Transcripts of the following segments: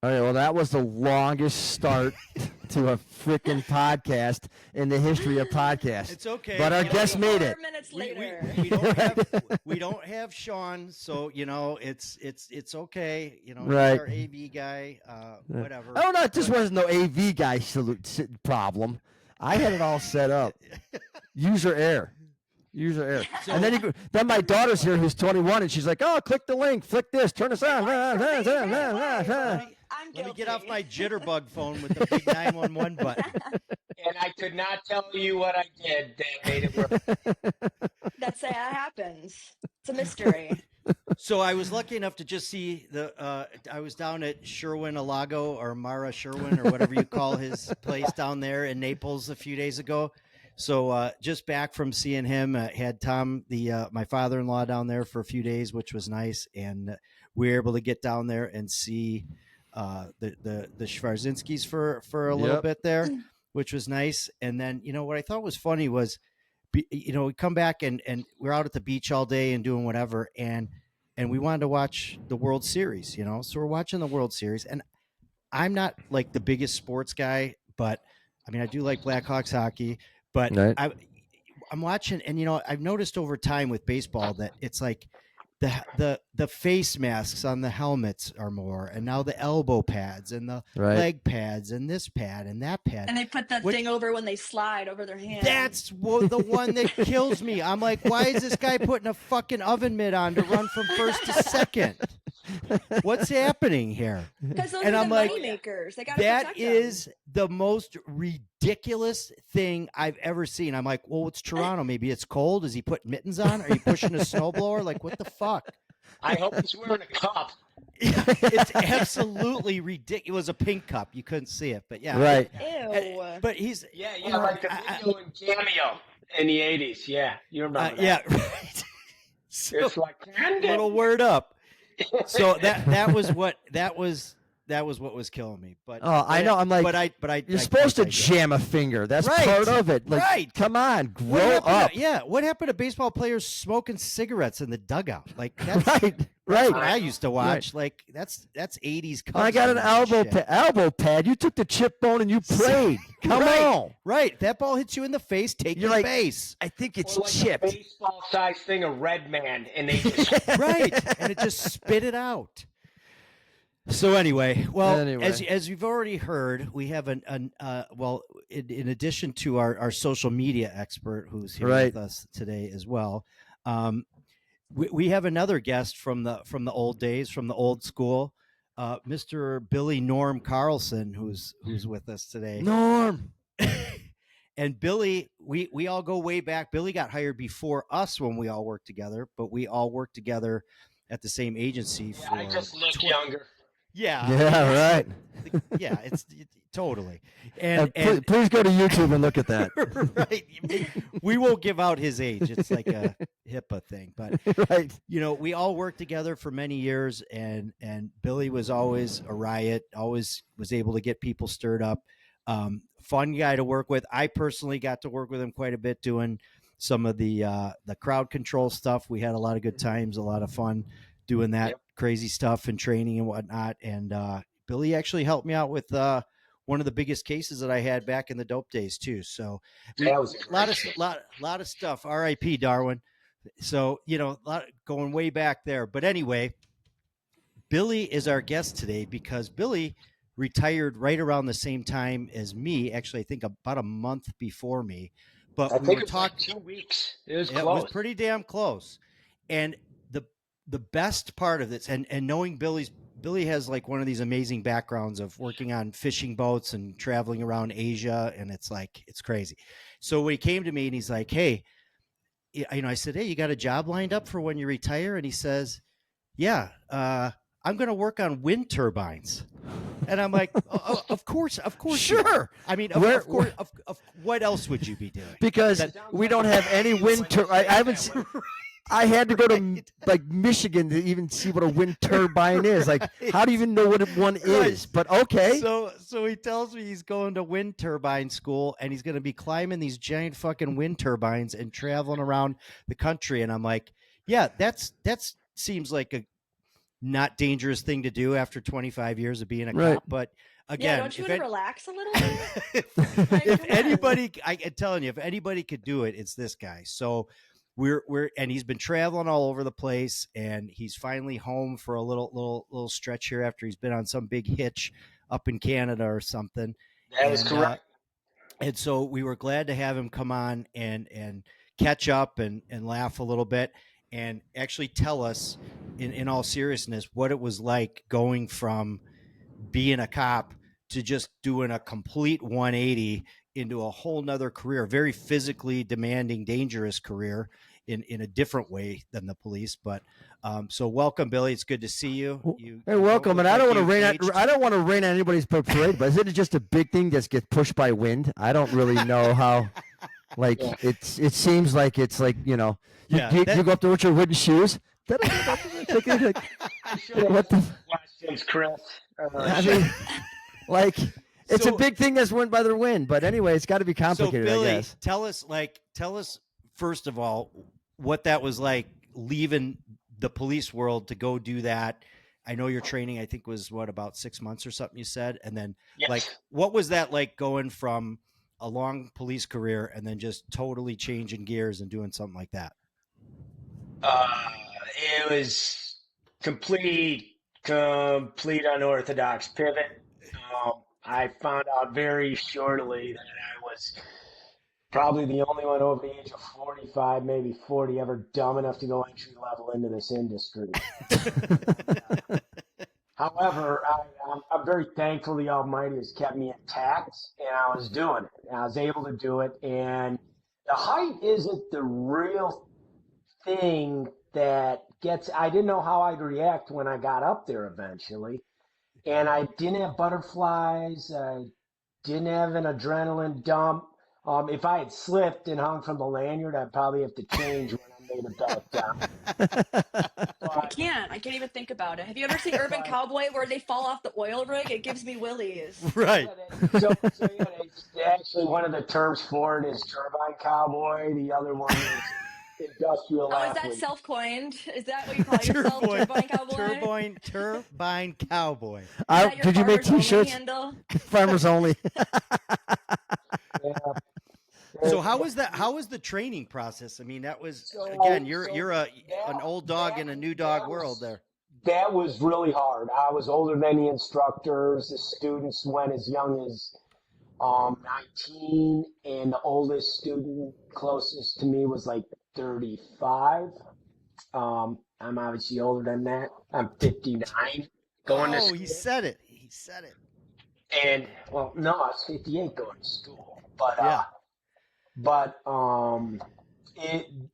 All right, well, that was the longest start to a freaking podcast in the history of podcasts. It's okay. But our guest made it. 4 minutes We later. we don't have Sean, so it's okay. He's Right. our AV guy. Whatever. Oh no, it just wasn't no AV guy problem. I had it all set up. User error. So- And then my daughter's here who's 21, and she's like, "Oh, click the link, flick this, turn this on." I'm Let me get off my jitterbug phone with the big 911 button. And I could not tell you what I did that made it work. That happens. It's a mystery. So I was lucky enough to just see I was down at Sherwin Alago, or Mara Sherwin, or whatever you call his place down there in Naples a few days ago. So just back from seeing him, had Tom, my father-in-law, down there for a few days, which was nice, and we were able to get down there and see the Schwarzinskis for a little bit there, which was nice. And then what I thought was funny was, we come back and we're out at the beach all day and doing whatever, and we wanted to watch the World Series, so we're watching the World Series, and I'm not like the biggest sports guy, but I mean I do like Blackhawks hockey. But right. I'm watching, and I've noticed over time with baseball that it's like the face masks on the helmets are more, and now the elbow pads and the leg pads and this pad and that pad. And they put that thing over when they slide over their hand. That's the one that kills me. I'm like, why is this guy putting a fucking oven mitt on to run from first to second? What's happening here? Because those are the money makers. They got to That protect is them. the most ridiculous thing I've ever seen. I'm like, well, it's Toronto. Maybe it's cold. Is he putting mittens on? Are you pushing a snowblower? Like, what the fuck? I hope he's wearing a cup. It's absolutely ridiculous. It was a pink cup. You couldn't see it, but yeah. Right. Ew. But he's like the video in Cameo in the 80s. Yeah, you remember that? Yeah, right. So, It's like little word up. So that was what was killing me. But I know. I'm like, but you're supposed to jam a finger. That's part of it. Like, come on, grow up. What happened to baseball players smoking cigarettes in the dugout? Like that's right. That's what I used to watch. Like that's 80s. I got an elbow pad. You took the chip bone and you played. Come on. Right. That ball hits you in the face. Take your base. I think it's like chipped. A baseball-sized thing of Red Man, and they just right, and it just spit it out. So anyway, as you've already heard, we have in addition to our social media expert who's here with us today as well, we have another guest from the old days, from the old school, Mr. Billy Norm Carlson, who's with us today. Norm. And Billy, we all go way back. Billy got hired before us when we all worked together, but we all worked together at the same agency. For I just look younger. Yeah. Yeah. Right. Yeah. It's totally. And please go to YouTube and look at that. Right. We won't give out his age. It's like a HIPAA thing, but right. We all worked together for many years, and Billy was always a riot. Always was able to get people stirred up. Fun guy to work with. I personally got to work with him quite a bit doing some of the crowd control stuff. We had a lot of good times, a lot of fun doing that crazy stuff and training and whatnot. And Billy actually helped me out with one of the biggest cases that I had back in the dope days too. So that was a lot of stuff. R.I.P. Darwin. So going way back there. But anyway, Billy is our guest today because Billy retired right around the same time as me. Actually, I think about a month before me. But we were talking 2 weeks. It was close. It was pretty damn close. And the best part of this, and knowing Billy has like one of these amazing backgrounds of working on fishing boats and traveling around Asia, and it's crazy. So when he came to me and he's like, "Hey," I said, "Hey, you got a job lined up for when you retire?" And he says, "Yeah, I'm going to work on wind turbines." And I'm like, of course. Sure. I mean, of course. What else would you be doing? Because we don't have any wind turbine. I haven't seen. I had to go to like Michigan to even see what a wind turbine is. Like, how do you even know what one is? But okay. So he tells me he's going to wind turbine school and he's going to be climbing these giant fucking wind turbines and traveling around the country. And I'm like, yeah, that seems like not dangerous thing to do after 25 years of being a Right. cop. But again, don't you want to relax a little bit? if anybody, I'm telling you, if anybody could do it, it's this guy. So and he's been traveling all over the place, and he's finally home for a little stretch here after he's been on some big hitch up in Canada or something. That is correct. And so we were glad to have him come on and catch up and laugh a little bit and actually tell us in all seriousness what it was like going from being a cop to just doing a complete 180 into a whole nother career, very physically demanding, dangerous career in a different way than the police. But so welcome, Billy. It's good to see you. Hey, welcome. And I don't want to rain on anybody's parade, but isn't it just a big thing that gets pushed by wind? I don't really know how. Like it seems like it's like you go up there with your wooden shoes. What the questions, Chris? I mean, like it's a big thing that's won by the wind. But anyway, it's got to be complicated. So Billy, I guess. tell us first of all what that was like leaving the police world to go do that. I know your training, I think, was about 6 months or something you said. And then like, what was that like going from a long police career and then just totally changing gears and doing something like that? It was complete unorthodox pivot. I found out very shortly that I was probably the only one over the age of 45, maybe 40, ever dumb enough to go entry level into this industry. However, I'm very thankful the Almighty has kept me intact, and I was doing it. I was able to do it, and the height isn't the real thing that I didn't know how I'd react when I got up there eventually. And I didn't have butterflies. I didn't have an adrenaline dump. If I had slipped and hung from the lanyard, I'd probably have to change when I made it back down. I can't even think about it. Have you ever seen Urban Cowboy where they fall off the oil rig? It gives me willies. Right. So actually one of the terms for it is turbine cowboy. The other one is industrial athlete. Is that self-coined? Is that what you call yourself, turbine cowboy? Turbine cowboy. Did you make T-shirts? Farmers only. Yeah. So how was that? How was the training process? I mean, that was again, you're an old dog in a new dog world there. That was really hard. I was older than the instructors. The students went as young as 19, and the oldest student closest to me was like 35. I'm obviously older than that. I'm 59. He said it. He said it. And well, no, I was 58 going to school. But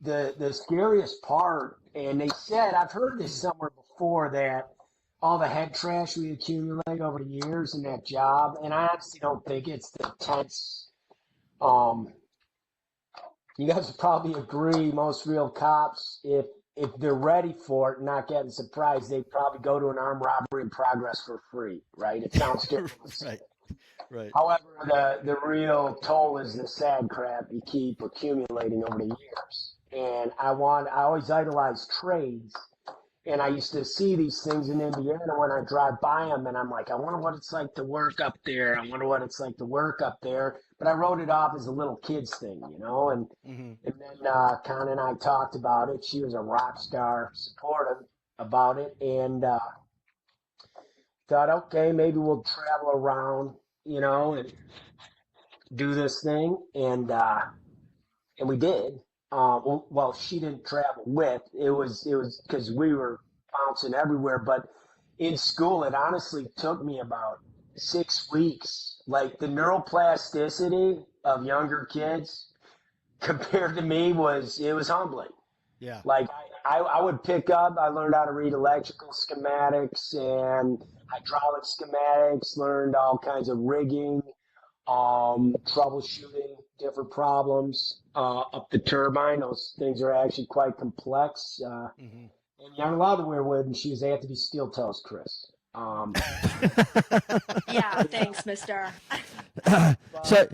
the scariest part, and they said, I've heard this somewhere before, that all the head trash we accumulate over the years in that job, and I honestly don't think it's the tense. You guys would probably agree, most real cops, if they're ready for it and not getting surprised, they'd probably go to an armed robbery in progress for free, right? It sounds different. Right. However, the real toll is the sad crap you keep accumulating over the years. And I always idolized trades. And I used to see these things in Indiana when I drive by them, and I'm like, I wonder what it's like to work up there. But I wrote it off as a little kid's thing, And and then Con and I talked about it. She was a rock star, supportive about it, and thought, okay, maybe we'll travel around, and do this thing, and we did. Well, she didn't travel with. It was because we were bouncing everywhere. But in school, it honestly took me about 6 weeks. Like the neuroplasticity of younger kids compared to me was humbling. Yeah. Like I would pick up. I learned how to read electrical schematics and hydraulic schematics. Learned all kinds of rigging, troubleshooting different problems up the turbine. Those things are actually quite complex. And you aren't allowed to wear wooden shoes. They have to be steel toes, Chris. Yeah, thanks, mister. So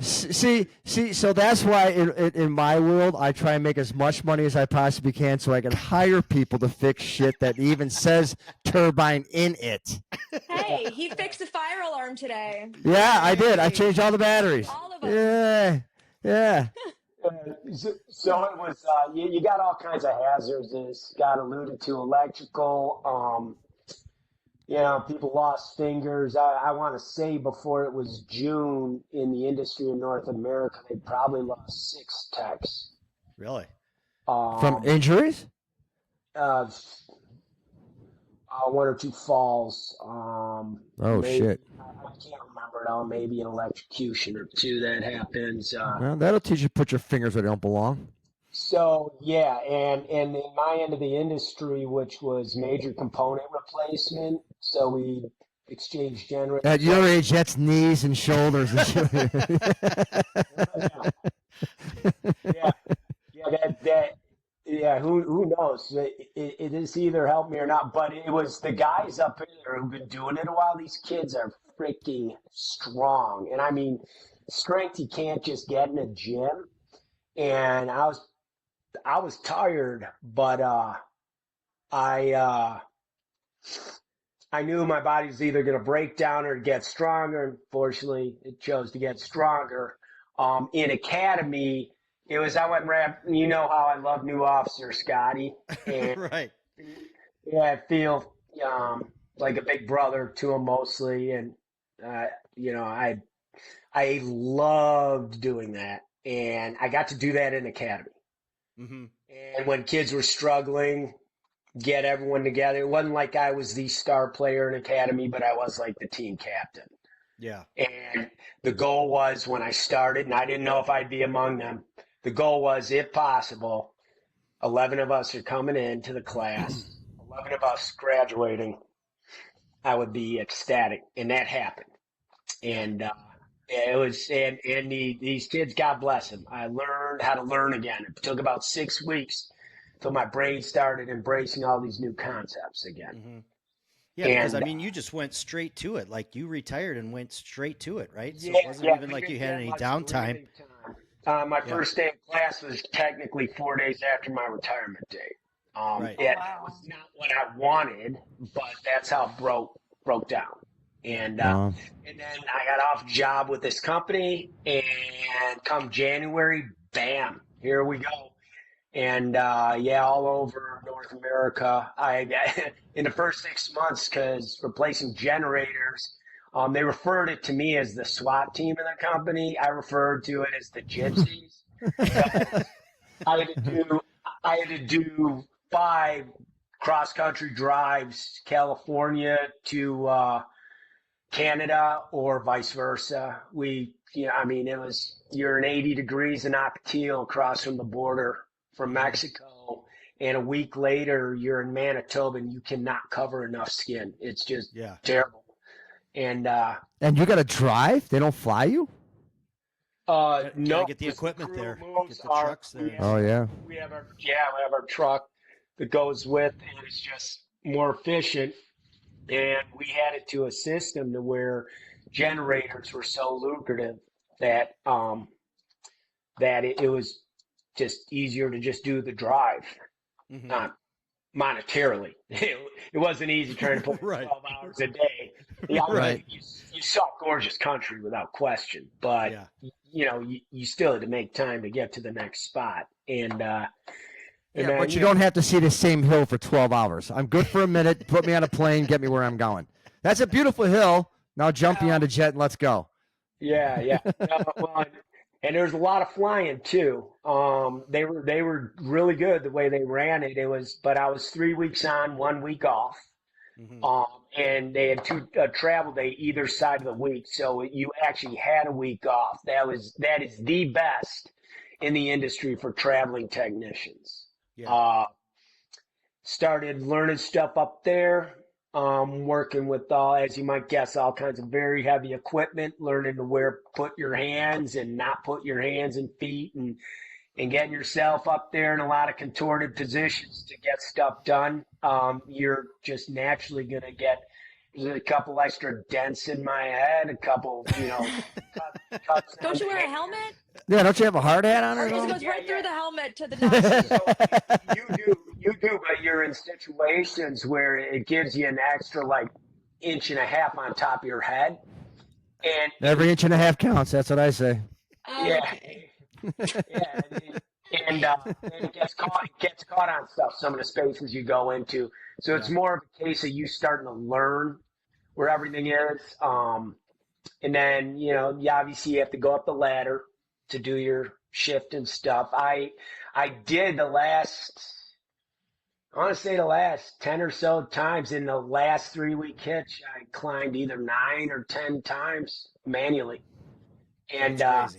so that's why in my world I try and make as much money as I possibly can so I can hire people to fix shit that even says turbine in it. Hey, he fixed the fire alarm today. Yeah, I did. I changed all the batteries. All of them. Yeah, yeah. So it was. You got all kinds of hazards, as Scott alluded to. Electrical. People lost fingers. I want to say before it was June in the industry in North America, they probably lost 6 techs. Really? From injuries? 1 or 2 falls. Shit. I can't remember it all. Maybe an electrocution or 2 that happens. Well, that'll teach you to put your fingers where they don't belong. So yeah, and in my end of the industry, which was major component replacement, so we exchanged generators. At your age, that's knees and shoulders. And shit. Who knows? It has either helped me or not, but it was the guys up there who've been doing it a while. These kids are freaking strong, and I mean, strength you can't just get in a gym. And I was tired, but I knew my body was either going to break down or get stronger. Unfortunately, it chose to get stronger. In academy, it was I went you know how I love new officers, Scotty. And, right. Yeah, I feel like a big brother to them mostly, and I loved doing that, and I got to do that in academy. Mm-hmm. And when kids were struggling, get everyone together. It wasn't like I was the star player in academy, but I was like the team captain. Yeah. And the goal was when I started, and I didn't know if I'd be among them, the goal was, if possible, 11 of us are coming into the class, 11 of us graduating, I would be ecstatic. And that happened. And it was, and these kids, God bless them. I learned how to learn again. It took about 6 weeks till my brain started embracing all these new concepts again. Mm-hmm. Yeah, because I mean, you just went straight to it. Like you retired and went straight to it, right? So it wasn't even like you had any downtime. My first day of class was technically 4 days after my retirement date. Right. It was not what I wanted, but that's how it broke down. And and then I got off job with this company, and come January, bam, here we go. And all over North America. In the first 6 months, because replacing generators, they referred it to me as the SWAT team in the company. I referred to it as the gypsies. I had to do 5 cross-country drives, California to Canada or vice versa. It was, you're in 80 degrees in Ocotillo across from the border from Mexico, and a week later you're in Manitoba and you cannot cover enough skin. It's just terrible. And you got to drive? They don't fly you? No. Get the equipment there. Get the trucks there. We have our truck that goes with, and it's just more efficient. And we had it to a system to where generators were so lucrative that it was just easier to just do the drive. Mm-hmm. Not monetarily. It wasn't easy trying to put 12 hours a day. Right. You saw gorgeous country without question, but you still had to make time to get to the next spot. And but you don't have to see the same hill for 12 hours. I'm good for a minute. Put me on a plane. Get me where I'm going. That's a beautiful hill. Now jump me on the jet and let's go. Yeah. And there's a lot of flying too. They were really good the way they ran it. But I was 3 weeks on, 1 week off. Mm-hmm. And they had 2 travel day either side of the week. So you actually had a week off. That is the best in the industry for traveling technicians. Yeah. Started learning stuff up there, working with, as you might guess, all kinds of very heavy equipment, learning to put your hands and not put your hands and feet, and getting yourself up there in a lot of contorted positions to get stuff done. You're just naturally going to get There's a couple extra dents in my head, a couple, cuts. Don't you wear a helmet? Yeah, don't you have a hard hat on Or or it just something? goes right through the helmet to the So top. you do, but you're in situations where it gives you an extra like inch and a half on top of your head, and Every inch and a half counts. That's what I say. Okay. yeah, and it gets caught on stuff. Some of the spaces you go into, so it's more of a case of you starting to learn where everything is. And then you obviously you have to go up the ladder to do your shift and stuff. I did I want to say the last 10 or so times in the last 3-week hitch, I climbed either 9 or 10 times manually. And That's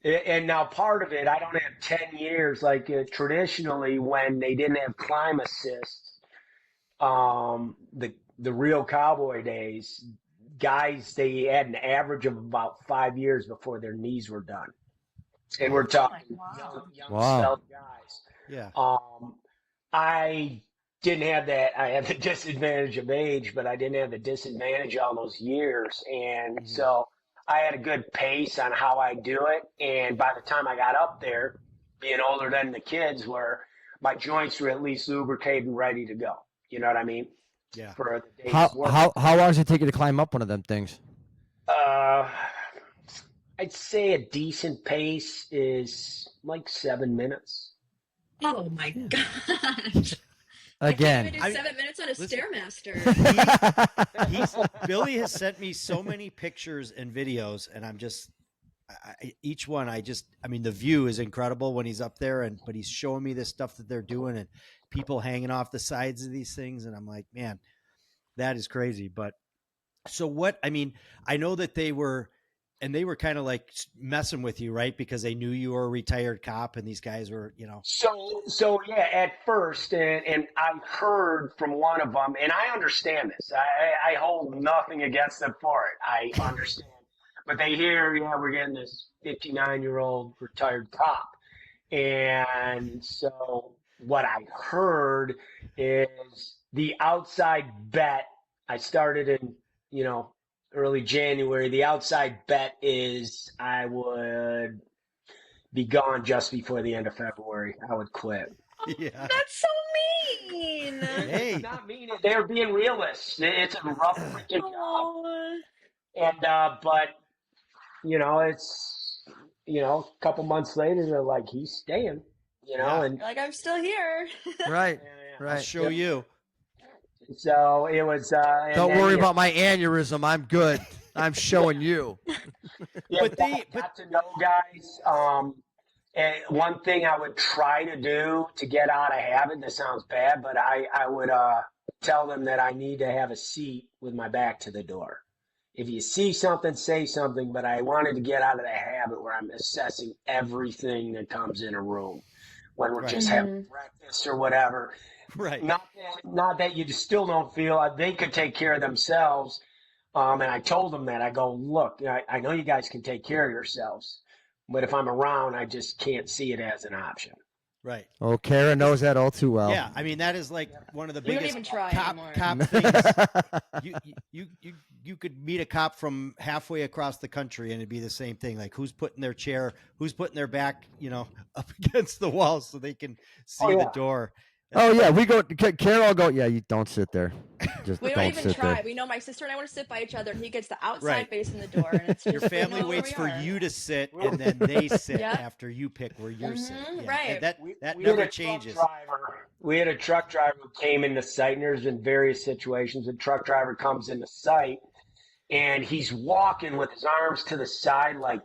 crazy. and now part of it, I don't have 10 years like traditionally when they didn't have climb assist. The real cowboy days, guys, they had an average of about 5 years before their knees were done. And we're talking young stealth guys. Yeah. I didn't have that. I had the disadvantage of age, but I didn't have the disadvantage all those years. And so I had a good pace on how I do it. And by the time I got up there, being older than the kids were, my joints were at least lubricated and ready to go. You know what I mean? Yeah. For the day's work. How long does it take you to climb up one of them things? I'd say a decent pace is like 7 minutes. Oh my gosh. Again, I can't even do 7 minutes on a Stairmaster. Billy has sent me so many pictures and videos, and I'm just each one. I mean, the view is incredible when he's up there, but he's showing me this stuff that they're doing and people hanging off the sides of these things, and I'm like, man, that is crazy. But so what? I mean, I know that they were kind of like messing with you, right? Because they knew you were a retired cop, and these guys were, So yeah, at first, and I heard from one of them, and I understand this. I hold nothing against them for it. I understand, but they hear, we're getting this 59-year-old retired cop, and so what I heard is the outside bet. I started in, early January. The outside bet is I would be gone just before the end of February. I would quit. Yeah. That's so mean. Hey, Not mean it. They're being realists. It's a rough freaking job. And but it's a couple months later they're like, he's staying. And You're like, I'm still here. right, I'll right. show you. So it was. Don't worry about my aneurysm. I'm good. I'm showing you. Yeah, but got to know guys. And one thing I would try to do to get out of habit. This sounds bad, but I would tell them that I need to have a seat with my back to the door. If you see something, say something. But I wanted to get out of the habit where I'm assessing everything that comes in a room when we're just having breakfast or whatever. Right. Not that you still don't feel they could take care of themselves. And I told them that. I go, look, I know you guys can take care of yourselves, but if I'm around, I just can't see it as an option. Right. Oh, Karah knows that all too well. Yeah, I mean that is like one of the You don't biggest even try cop things. You could meet a cop from halfway across the country and it'd be the same thing. Like who's putting their chair, who's putting their back, up against the wall so they can see the door. Oh yeah, we go. Karah will go. Yeah, you don't sit there. Just We don't don't even sit try. there. We know my sister and I want to sit by each other, and he gets the outside Right. facing the door. And it's just, Your family where waits we for are. you to sit, and then they sit Yep. after you pick where you're sitting. Yeah. right. And that We never had a changes. We had a truck driver who came into site, and there's been various situations. A truck driver comes into site, and he's walking with his arms to the side like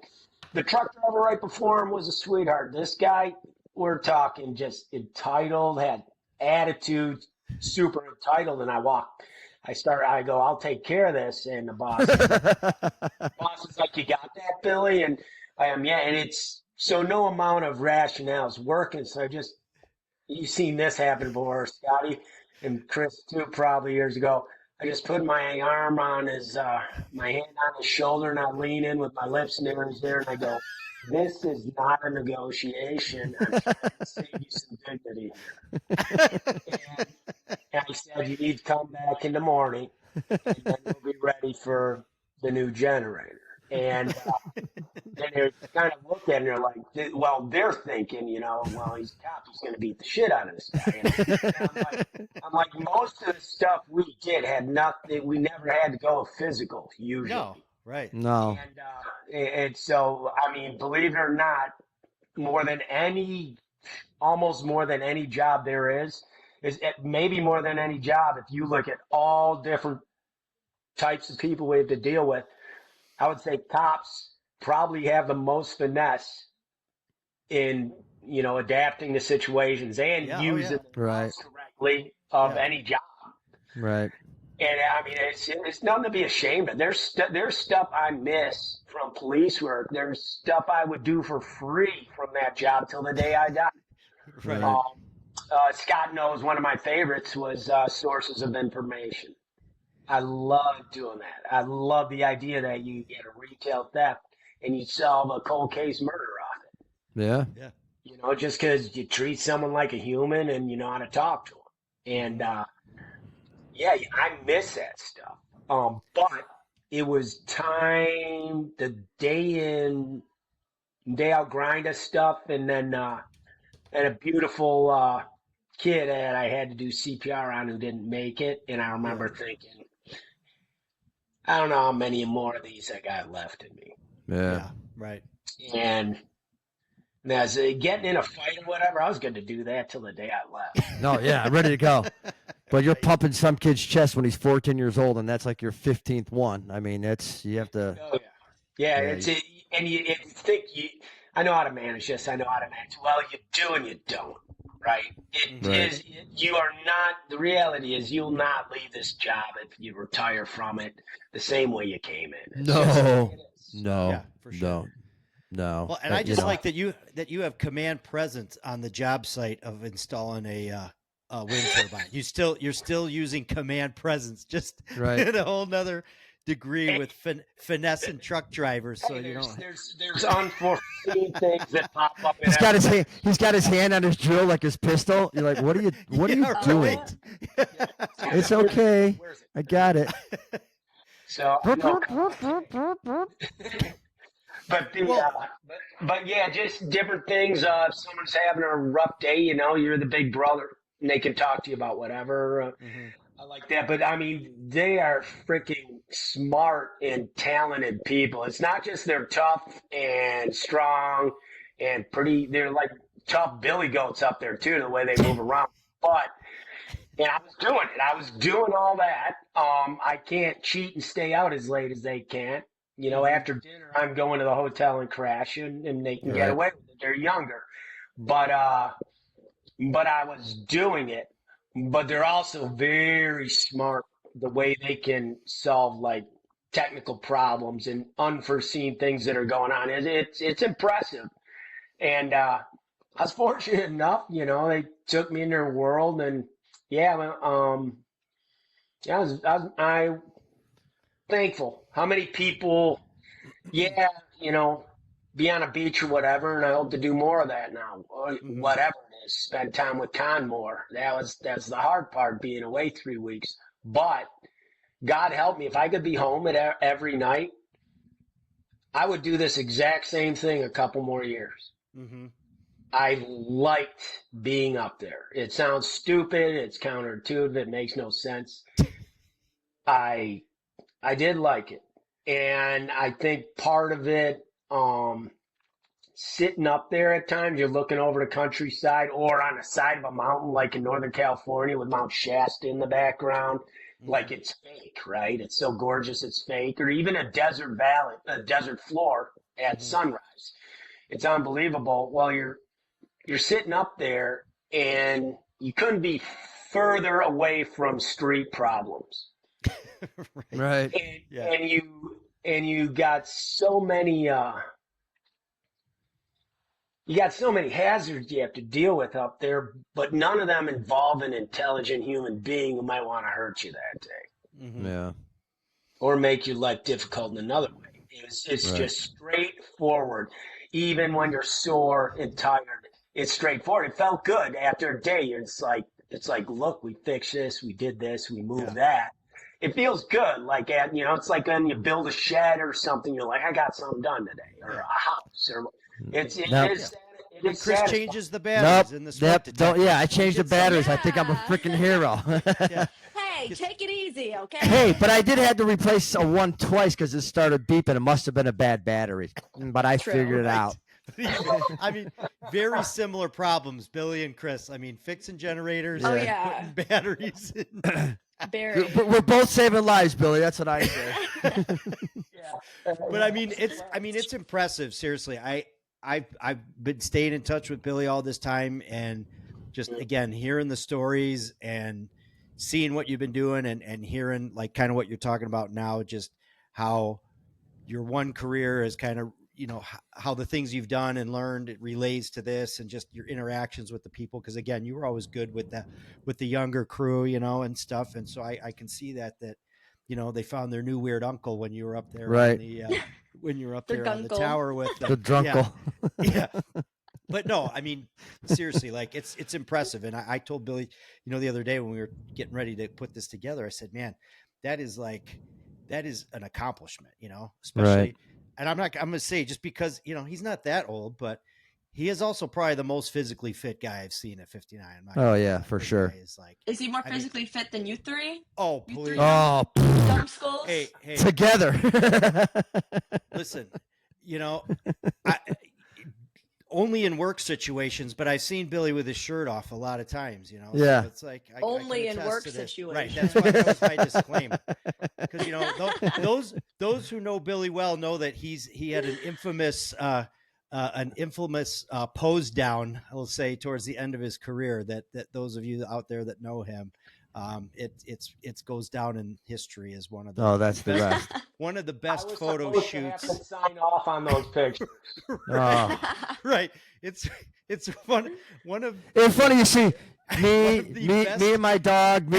the truck driver right before him was a sweetheart. This guy, we're talking just entitled, had attitude, super entitled, and I go, I'll take care of this, and the boss is like, you got that, Billy? And I am, yeah, and it's so no amount of rationale is working, so you've seen this happen before, Scotty, and Chris too, probably years ago. I just put my arm on my hand on his shoulder, and I lean in with my lips near his ear, and I go, this is not a negotiation. I'm trying to save you some dignity here. And I said, you need to come back in the morning. and then we'll be ready for the new generator. And then they kind of look at it and they're like, well, they're thinking, well, he's a cop, he's going to beat the shit out of this guy. And I'm like, most of the stuff we did had nothing, we never had to go physical, usually. No, right. No. And so, I mean, believe it or not, almost more than any job there is maybe more than any job, if you look at all different types of people we have to deal with, I would say cops probably have the most finesse in, adapting to situations and using the right correctly of any job. Right. And I mean, it's nothing to be ashamed of. There's stuff I miss from police work. There's stuff I would do for free from that job till the day I die. Right. Scott knows one of my favorites was sources of information. I love doing that. I love the idea that you get a retail theft and you solve a cold case murder off it. Yeah. Yeah. Just because you treat someone like a human and you know how to talk to them. And I miss that stuff. But it was time, the day in, day out grind of stuff, and then and a beautiful kid that I had to do CPR on who didn't make it. And I remember thinking, I don't know how many more of these I got left in me. Yeah. Right. And as getting in a fight or whatever, I was going to do that till the day I left. No, yeah, I'm ready to go. But you're pumping some kid's chest when he's 14 years old, and that's like your 15th one. I mean, you have to. Oh, yeah. And you think I know how to manage this. I know how to manage. Well, you do and you don't, right? You are not, the reality is you'll not leave this job if you retire from it the same way you came in. No. Yeah, for sure. No. Well, and I just like that you have command presence on the job site of installing a wind turbine. You're still using command presence, just in a whole nother degree with finesse and truck drivers. So there's unforeseen things that pop up. He's got his hand on his drill like his pistol. You're like, what are you doing? It's okay. I got it. So. But yeah, just different things. If someone's having a rough day, you're the big brother, and they can talk to you about whatever. I like that. But I mean, they are freaking smart and talented people. It's not just they're tough and strong and pretty. They're like tough billy goats up there too, the way they move around. And I was doing it. I was doing all that. I can't cheat and stay out as late as they can. After dinner, I'm going to the hotel and crashing, and they can get away with it. They're younger. But I was doing it. But they're also very smart the way they can solve, like, technical problems and unforeseen things that are going on. It's impressive. And I was fortunate enough, they took me in their world. And, I thankful. How many people, be on a beach or whatever, and I hope to do more of that now, or whatever it is, spend time with Con more. That's the hard part, being away 3 weeks. But God help me, if I could be home every night, I would do this exact same thing a couple more years. I liked being up there. It sounds stupid. It's counterintuitive. It makes no sense. I did like it. And I think part of it, sitting up there at times, you're looking over the countryside or on the side of a mountain, like in Northern California with Mount Shasta in the background, like it's fake, right? It's so gorgeous it's fake. Or even a desert valley, a desert floor at sunrise. It's unbelievable. Well, you're sitting up there and you couldn't be further away from street problems. Right. And you got so many hazards you have to deal with up there, but none of them involve an intelligent human being who might want to hurt you that day. Yeah. Or make your life difficult in another way. It's just straightforward. Even when you're sore and tired, it's straightforward. It felt good after a day. It's like, look, we fixed this, we did this, we moved that. it feels good. Like it's like when you build a shed or something, you're like, I got something done today, or a house, or it is Chris satisfying. changes the batteries in the smoke detector. I changed the batteries. I think I'm a freaking hero. Yeah. Hey, take it easy, okay? Hey, but I did have to replace one twice because it started beeping. It must have been a bad battery, but I figured it out. I mean, very similar problems, Billy and Chris. I mean, fixing generators, putting batteries in. We're both saving lives, Billy. That's what I say. But I mean, it's impressive. Seriously, I've been staying in touch with Billy all this time, and just again hearing the stories and seeing what you've been doing, and hearing like kind of what you're talking about now, just how your one career is kind of, how the things you've done and learned, it relates to this, and just your interactions with the people. Cause again, you were always good with the younger crew, and stuff. And so I can see that, they found their new weird uncle when you were up there, right? When you were up there on the tower with them. The drunkle. Yeah. But no, I mean, seriously, like it's impressive. And I told Billy, the other day when we were getting ready to put this together, I said, man, that is an accomplishment, especially, right. And I'm going to say, just because, he's not that old, but he is also probably the most physically fit guy I've seen at 59. Oh yeah, for sure. Is he more physically fit than you three? Oh, you please. Three oh, dumb skulls? Hey. Together. Listen, only in work situations, but I've seen Billy with his shirt off a lot of times, Yeah. So it's like only in work situations. Right. That was my disclaimer. Because those who know Billy well know that he had an infamous pose down, I will say, towards the end of his career. That those of you out there that know him, it goes down in history as one of the that's the best. One of the best photo shoots. To sign off on those pictures. Right. Right. It's one of. It's funny you see me and my dog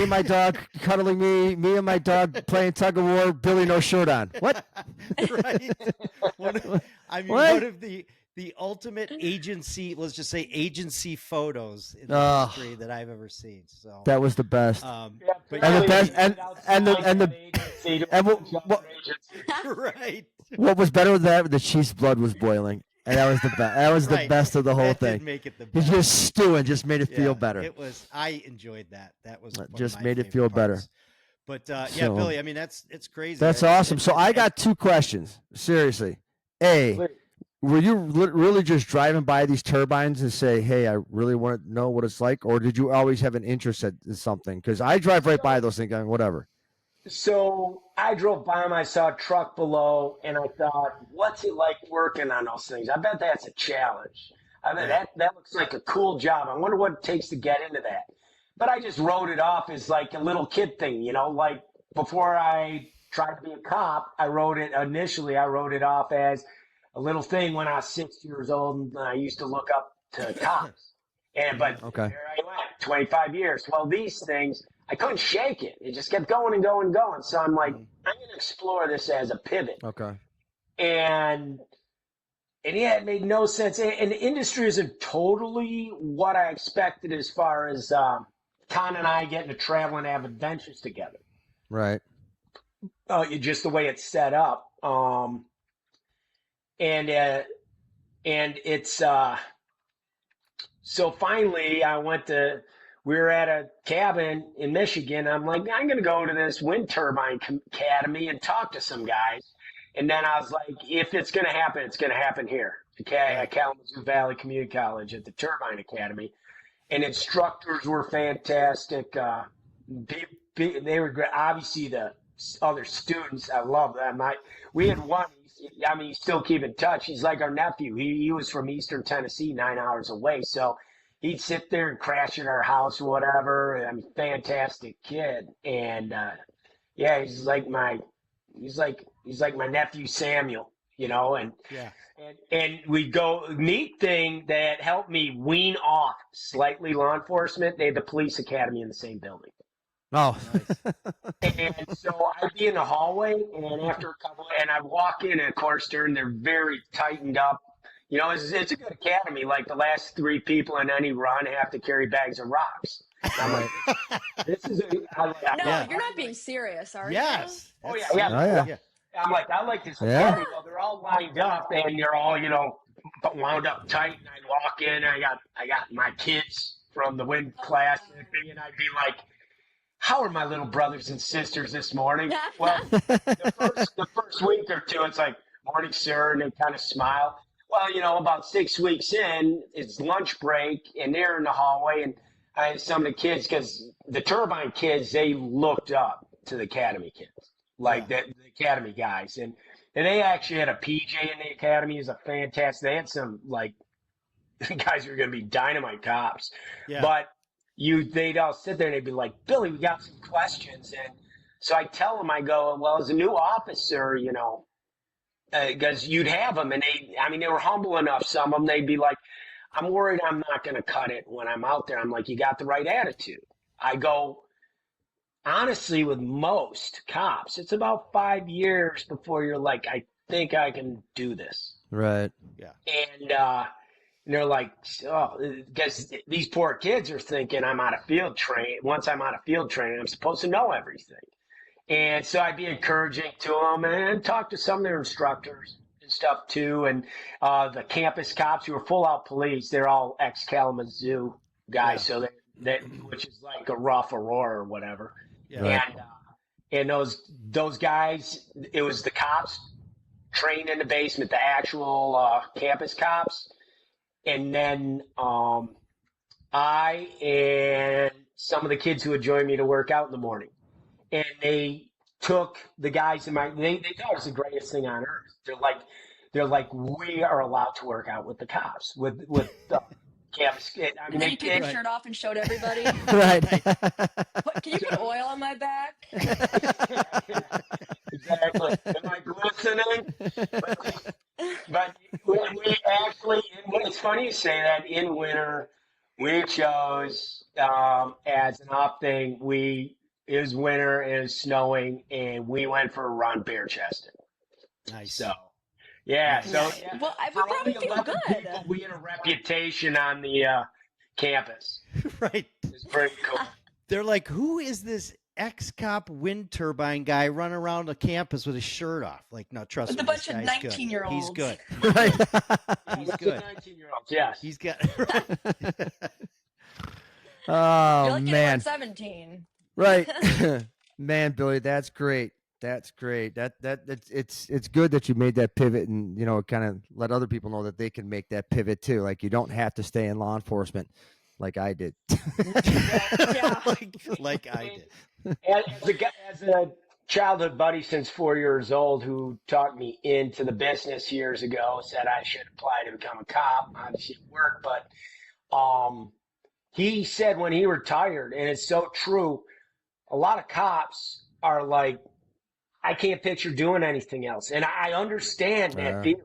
cuddling me and my dog playing tug of war. Billy no shirt on. What? Right. One of the ultimate agency, let's just say agency photos in the history that I've ever seen. So that was the best. But and the best, right. What was better than that? The Chiefs' blood was boiling, and that was the best. That was the best of the whole thing. Did make it the best. He's just stewing, just made it feel better. It was. I enjoyed that. That was just made it feel better. But Billy, I mean, it's crazy. That's awesome. So I got two questions. Seriously, were you really just driving by these turbines and say, hey, I really want to know what it's like? Or did you always have an interest in something? Because I drive right by those things going, whatever. So I drove by them. I saw a truck below, and I thought, what's it like working on those things? I bet that's a challenge. I mean, that looks like a cool job. I wonder what it takes to get into that. But I just wrote it off as like a little kid thing, like before I tried to be a cop, I wrote it off as a little thing when I was 6 years old, and I used to look up to cops. But there I went, 25 years. Well, these things, I couldn't shake it. It just kept going and going and going. So I'm like, I'm going to explore this as a pivot. Okay. And it made no sense. And the industry isn't totally what I expected as far as Con and I getting to travel and have adventures together. Right. Just the way it's set up. And it's so finally we were at a cabin in Michigan. I'm like, I'm going to go to this wind turbine academy and talk to some guys. And then I was like, if it's going to happen, it's going to happen here. Okay, at Kalamazoo Valley Community College at the Turbine Academy. And instructors were fantastic. They were great. Obviously, the other students, I love them. We had one. I mean, still keep in touch. He's like our nephew. He was from Eastern Tennessee, 9 hours away. So he'd sit there and crash at our house or whatever. I mean, fantastic kid. And he's like my nephew Samuel, and we go. Neat thing that helped me wean off slightly law enforcement. They had the police academy in the same building. Oh, nice. And so I'd be in the hallway, and after and I'd walk in, and of course, they're very tightened up. It's a good academy. Like the last 3 people in any run have to carry bags of rocks. I'm like, this is No, you're not being serious, are you? Yes. Oh yeah, yeah. I'm like, I like this Yeah. party. Well, they're all lined up and they're all, wound up tight. And I walk in, I got my kids from the wind class and everything, and I'd be like, how are my little brothers and sisters this morning? Well, the first week or two, it's like, morning, sir, and they kind of smile. Well, about 6 weeks in, it's lunch break, and they're in the hallway, and some of the kids, because the Turbine kids, they looked up to the Academy kids, like the Academy guys, and they actually had a PJ in the Academy. Is a fantastic. They had some like guys who are going to be dynamite cops, but they'd all sit there and they'd be like, Billy, we got some questions, and so I tell them, I go, well, as a new officer, because you'd have them, and they were humble enough. Some of them, they'd be like, I'm worried I'm not going to cut it when I'm out there. I'm like, you got the right attitude. I go, honestly, with most cops, it's about 5 years before you're like, I think I can do this. Right. Yeah. And they're like, oh, because these poor kids are thinking I'm out of field training. Once I'm out of field training, I'm supposed to know everything. And so I'd be encouraging to them and talk to some of their instructors and stuff too. And the campus cops who are full out police, they're all ex-Kalamazoo guys. So that which is like a rough Aurora or whatever. Yeah. Right. And those guys, it was the cops trained in the basement, the actual campus cops. And then I and some of the kids who would join me to work out in the morning. And they took the guys they thought it was the greatest thing on earth. They're like, we are allowed to work out with the cops, with the campus. And then you took your shirt off and showed everybody. Right. Can you put oil on my back? Exactly. Am I glistening? But we actually, it's funny you say that. In winter, we chose as an off thing. It was winter, it was snowing, and we went for a run bare chested. Nice. So, yeah. Nice. So, well, I would probably feel good. People, we had a reputation on the campus. Right. It's pretty cool. They're like, who is this ex-cop wind turbine guy running around the campus with his shirt off? Like, no, trust me. With a bunch of 19-year-olds. He's good. Right. He's good. 19-year-olds, yes. He's got. Oh, You're like man. 17. Right. Man, Billy, that's great. That's great. It's good that you made that pivot and, kind of let other people know that they can make that pivot too. Like, you don't have to stay in law enforcement like I did. Yeah. like I did. As a childhood buddy since 4 years old who taught me into the business years ago, said I should apply to become a cop. Obviously it worked, but he said when he retired, and it's so true, a lot of cops are like, I can't picture doing anything else. And I understand that feeling.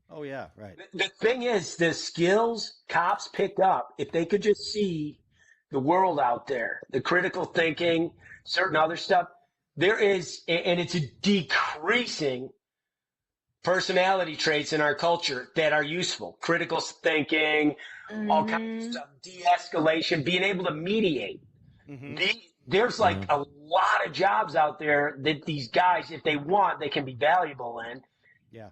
Oh, yeah, right. The thing is, the skills cops picked up, if they could just see the world out there, the critical thinking, certain other stuff, there is, and it's a decreasing personality traits in our culture that are useful. Critical thinking, all kinds of stuff, de-escalation, being able to mediate. Mm-hmm. There's like a lot of jobs out there that these guys, if they want, they can be valuable in. Yeah.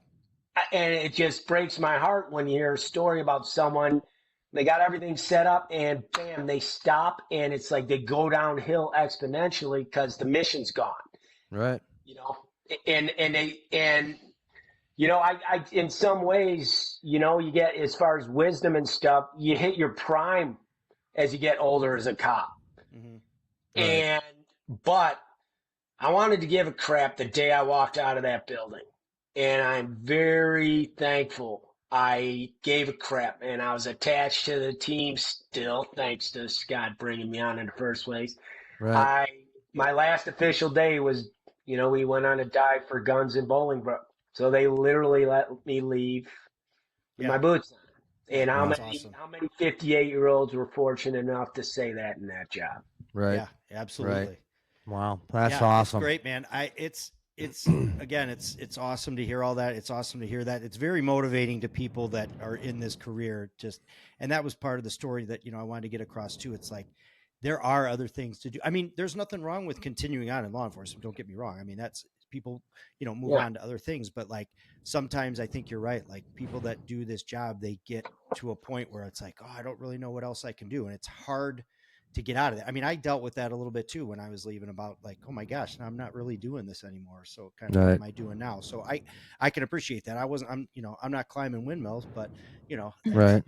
And it just breaks my heart when you hear a story about someone, they got everything set up and bam, they stop, and it's like they go downhill exponentially because the mission's gone. Right. I in some ways, you get, as far as wisdom and stuff, you hit your prime as you get older as a cop. Mm-hmm. Right. But I wanted to give a crap the day I walked out of that building. And I'm very thankful I gave a crap. And I was attached to the team still, thanks to Scott bringing me on in the first place. Right. My last official day was, we went on a dive for guns in Bolingbrook. So they literally let me leave with my boots on. And how many 58-year-olds were fortunate enough to say that in that job? Right. Yeah, absolutely. Right. Wow. That's awesome. It's great, man. It's again, it's awesome to hear all that. It's awesome to hear that. It's very motivating to people that are in this career. And that was part of the story that, I wanted to get across too. It's like, there are other things to do. I mean, there's nothing wrong with continuing on in law enforcement. Don't get me wrong. I mean, that's people, move on to other things. But like sometimes I think you're right. Like people that do this job, they get to a point where it's like, oh, I don't really know what else I can do. And it's hard to get out of it. I mean, I dealt with that a little bit too when I was leaving, about like, oh my gosh, I'm not really doing this anymore. So kind of what am I doing now? So I can appreciate that. I'm not climbing windmills, but right.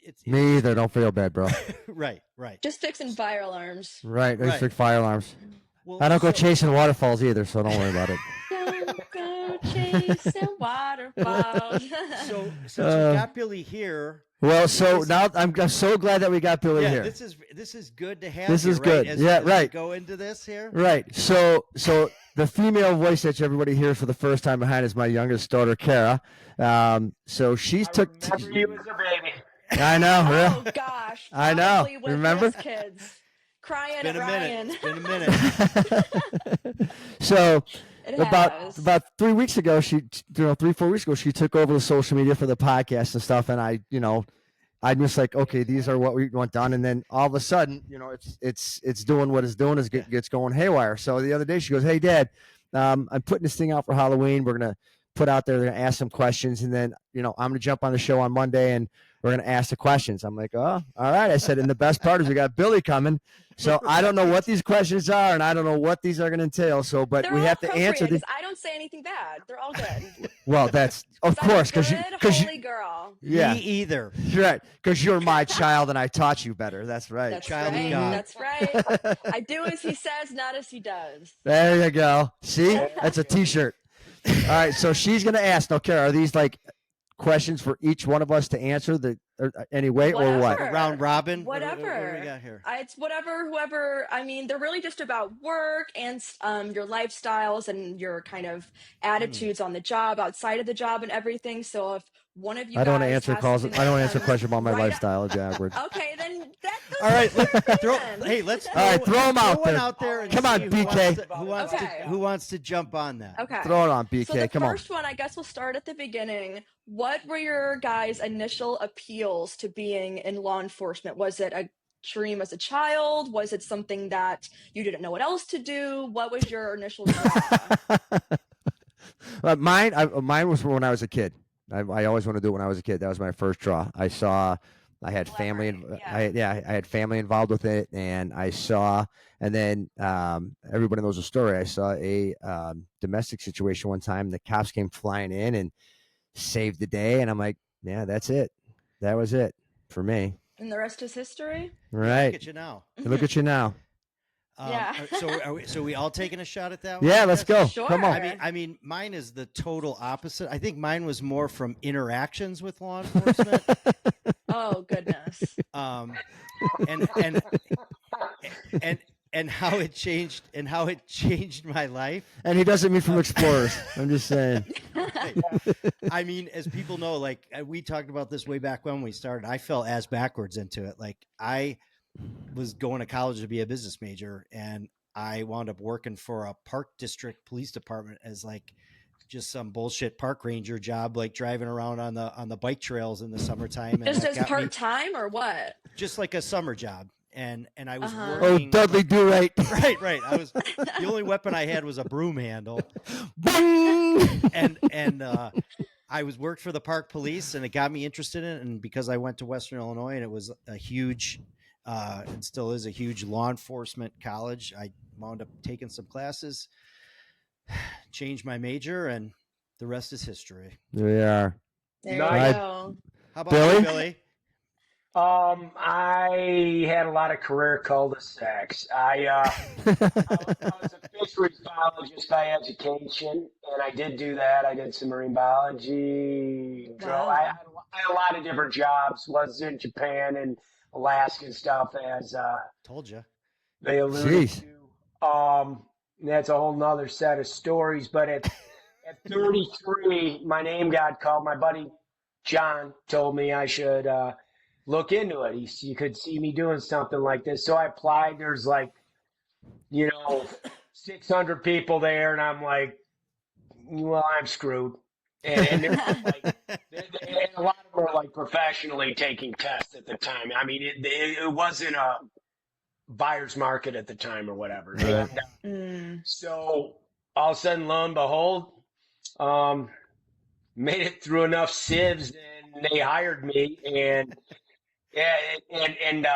It's Me either. Don't feel bad, bro. right. Just fixing fire alarms. Right. I fix fire alarms. Well, I don't go chasing waterfalls either, so don't worry about it. Don't go chasing waterfalls. So since we got Billy here. Well, so now I'm so glad that we got Billy here. This is good to have. This is good. As right. we go into this here. Right. So the female voice that everybody hears for the first time behind is my youngest daughter, Karah. So she's I remember you as a baby. I know. Oh gosh. I know. With Remember? his kids crying at Ryan. It's been a minute. So about 3 weeks ago, 3-4 weeks ago, she took over the social media for the podcast and stuff. And I'm just like, okay, these are what we want done. And then all of a sudden, it's doing what it's doing, gets going haywire. So the other day she goes, hey Dad, I'm putting this thing out for Halloween. We're going to put out there, they're going to ask some questions. And then, I'm going to jump on the show on Monday and we're going to ask the questions. I'm like, oh, all right. I said, and the best part is we got Billy coming. So I don't know what these questions are, and I don't know what these are going to entail. So, but They're we have to answer these. I don't say anything bad. They're all good. Well, that's of course because holy girl. Yeah, me either. Right, because you're my child and I taught you better. That's right. That's Child right. of God. That's right. I do as he says, not as he does. There you go. See, that's a T-shirt. All right, so she's going to ask. Now, Karah, are these like questions for each one of us to answer anyway, or what? Round robin? Whatever. What do we got here? It's whoever. I mean, they're really just about work and your lifestyles and your kind of attitudes on the job, outside of the job, and everything. So if one of you, I don't answer calls. I don't answer questions about my lifestyle, Jaguar. Okay, then that goes. All right, let's throw them out there. And come on, BK. Who wants to jump on that? Okay. Throw it on, BK. So the come on. first one, I guess we'll start at the beginning. What were your guys' initial appeals to being in law enforcement? Was it a dream as a child? Was it something that you didn't know what else to do? What was your initial draw? Mine was when I was a kid. I always wanted to do it when I was a kid. That was my first draw. I had family, I had family involved with it, and I saw, and then everybody knows the story. I saw a domestic situation one time. The cops came flying in and saved the day, and I'm like, yeah, that's it. That was it for me. And the rest is history. Right. Look at you now. Look at you now. Yeah. So we all taking a shot at that one? Yeah, let's go. Sure. Come on. I mean, mine is the total opposite. I think mine was more from interactions with law enforcement. Oh goodness. And how it changed my life. And he doesn't mean from Explorers. I'm just saying. I mean, as people know, like we talked about this way back when we started, I fell ass backwards into it. Like I was going to college to be a business major, and I wound up working for a park district police department as like just some bullshit park ranger job, like driving around on the bike trails in the summertime. Just as part-time or what? Just like a summer job. And I was Oh, working. Dudley Do Right. Right. I was the only weapon I had was a broom handle. and I was worked for the park police, and it got me interested in it. And because I went to Western Illinois, and it was a huge, and still is a huge law enforcement college, I wound up taking some classes, changed my major, and the rest is history. There we are. There you go. How about you, Billy? I had a lot of career cul-de-sacs. I was a fisheries biologist by education, and I did do that. I did some marine biology. Wow. I had a lot of different jobs. Was in Japan and Alaska and stuff, as Told you. they alluded Jeez. to. That's a whole nother set of stories. But at 33, my name got called. My buddy John told me I should look into it. You could see me doing something like this. So I applied. There's 600 people there, and I'm like, well, I'm screwed. And there was and a lot of them were like professionally taking tests at the time. I mean, it wasn't buyer's market at the time or whatever. Right. And so all of a sudden, lo and behold, made it through enough sieves and they hired me. And yeah, and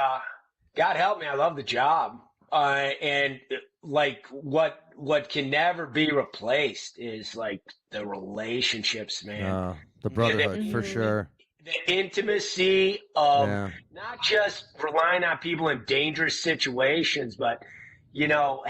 God help me, I love the job. And like what can never be replaced is like the relationships, man. The brotherhood, for sure. The intimacy of not just relying on people in dangerous situations, but, you know,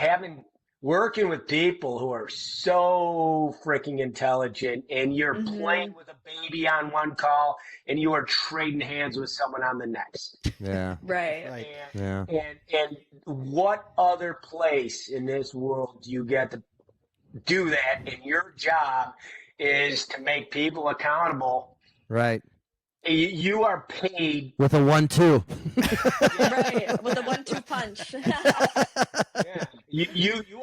working with people who are so freaking intelligent, and you're playing with a baby on one call and you are trading hands with someone on the next. Yeah. Right. And what other place in this world do you get to do that? And your job is to make people accountable. Right. You are paid with a 1-2. Right, with a 1-2 punch. You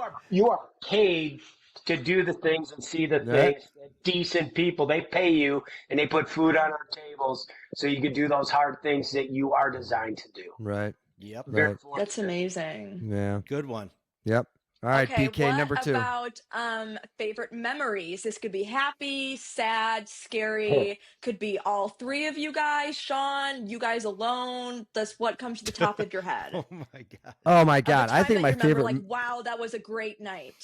are paid to do the things and see the things that decent people, they pay you and they put food on our tables so you can do those hard things that you are designed to do. Right. Yep. Right. That's amazing. Yeah. Good one. Yep. All right, okay, BK, number 2. What about favorite memories? This could be happy, sad, scary. Could be all three of you guys. Sean, you guys alone. That's what comes to the top of your head. Oh my god. Oh my god. I think my favorite. Like, wow, that was a great night.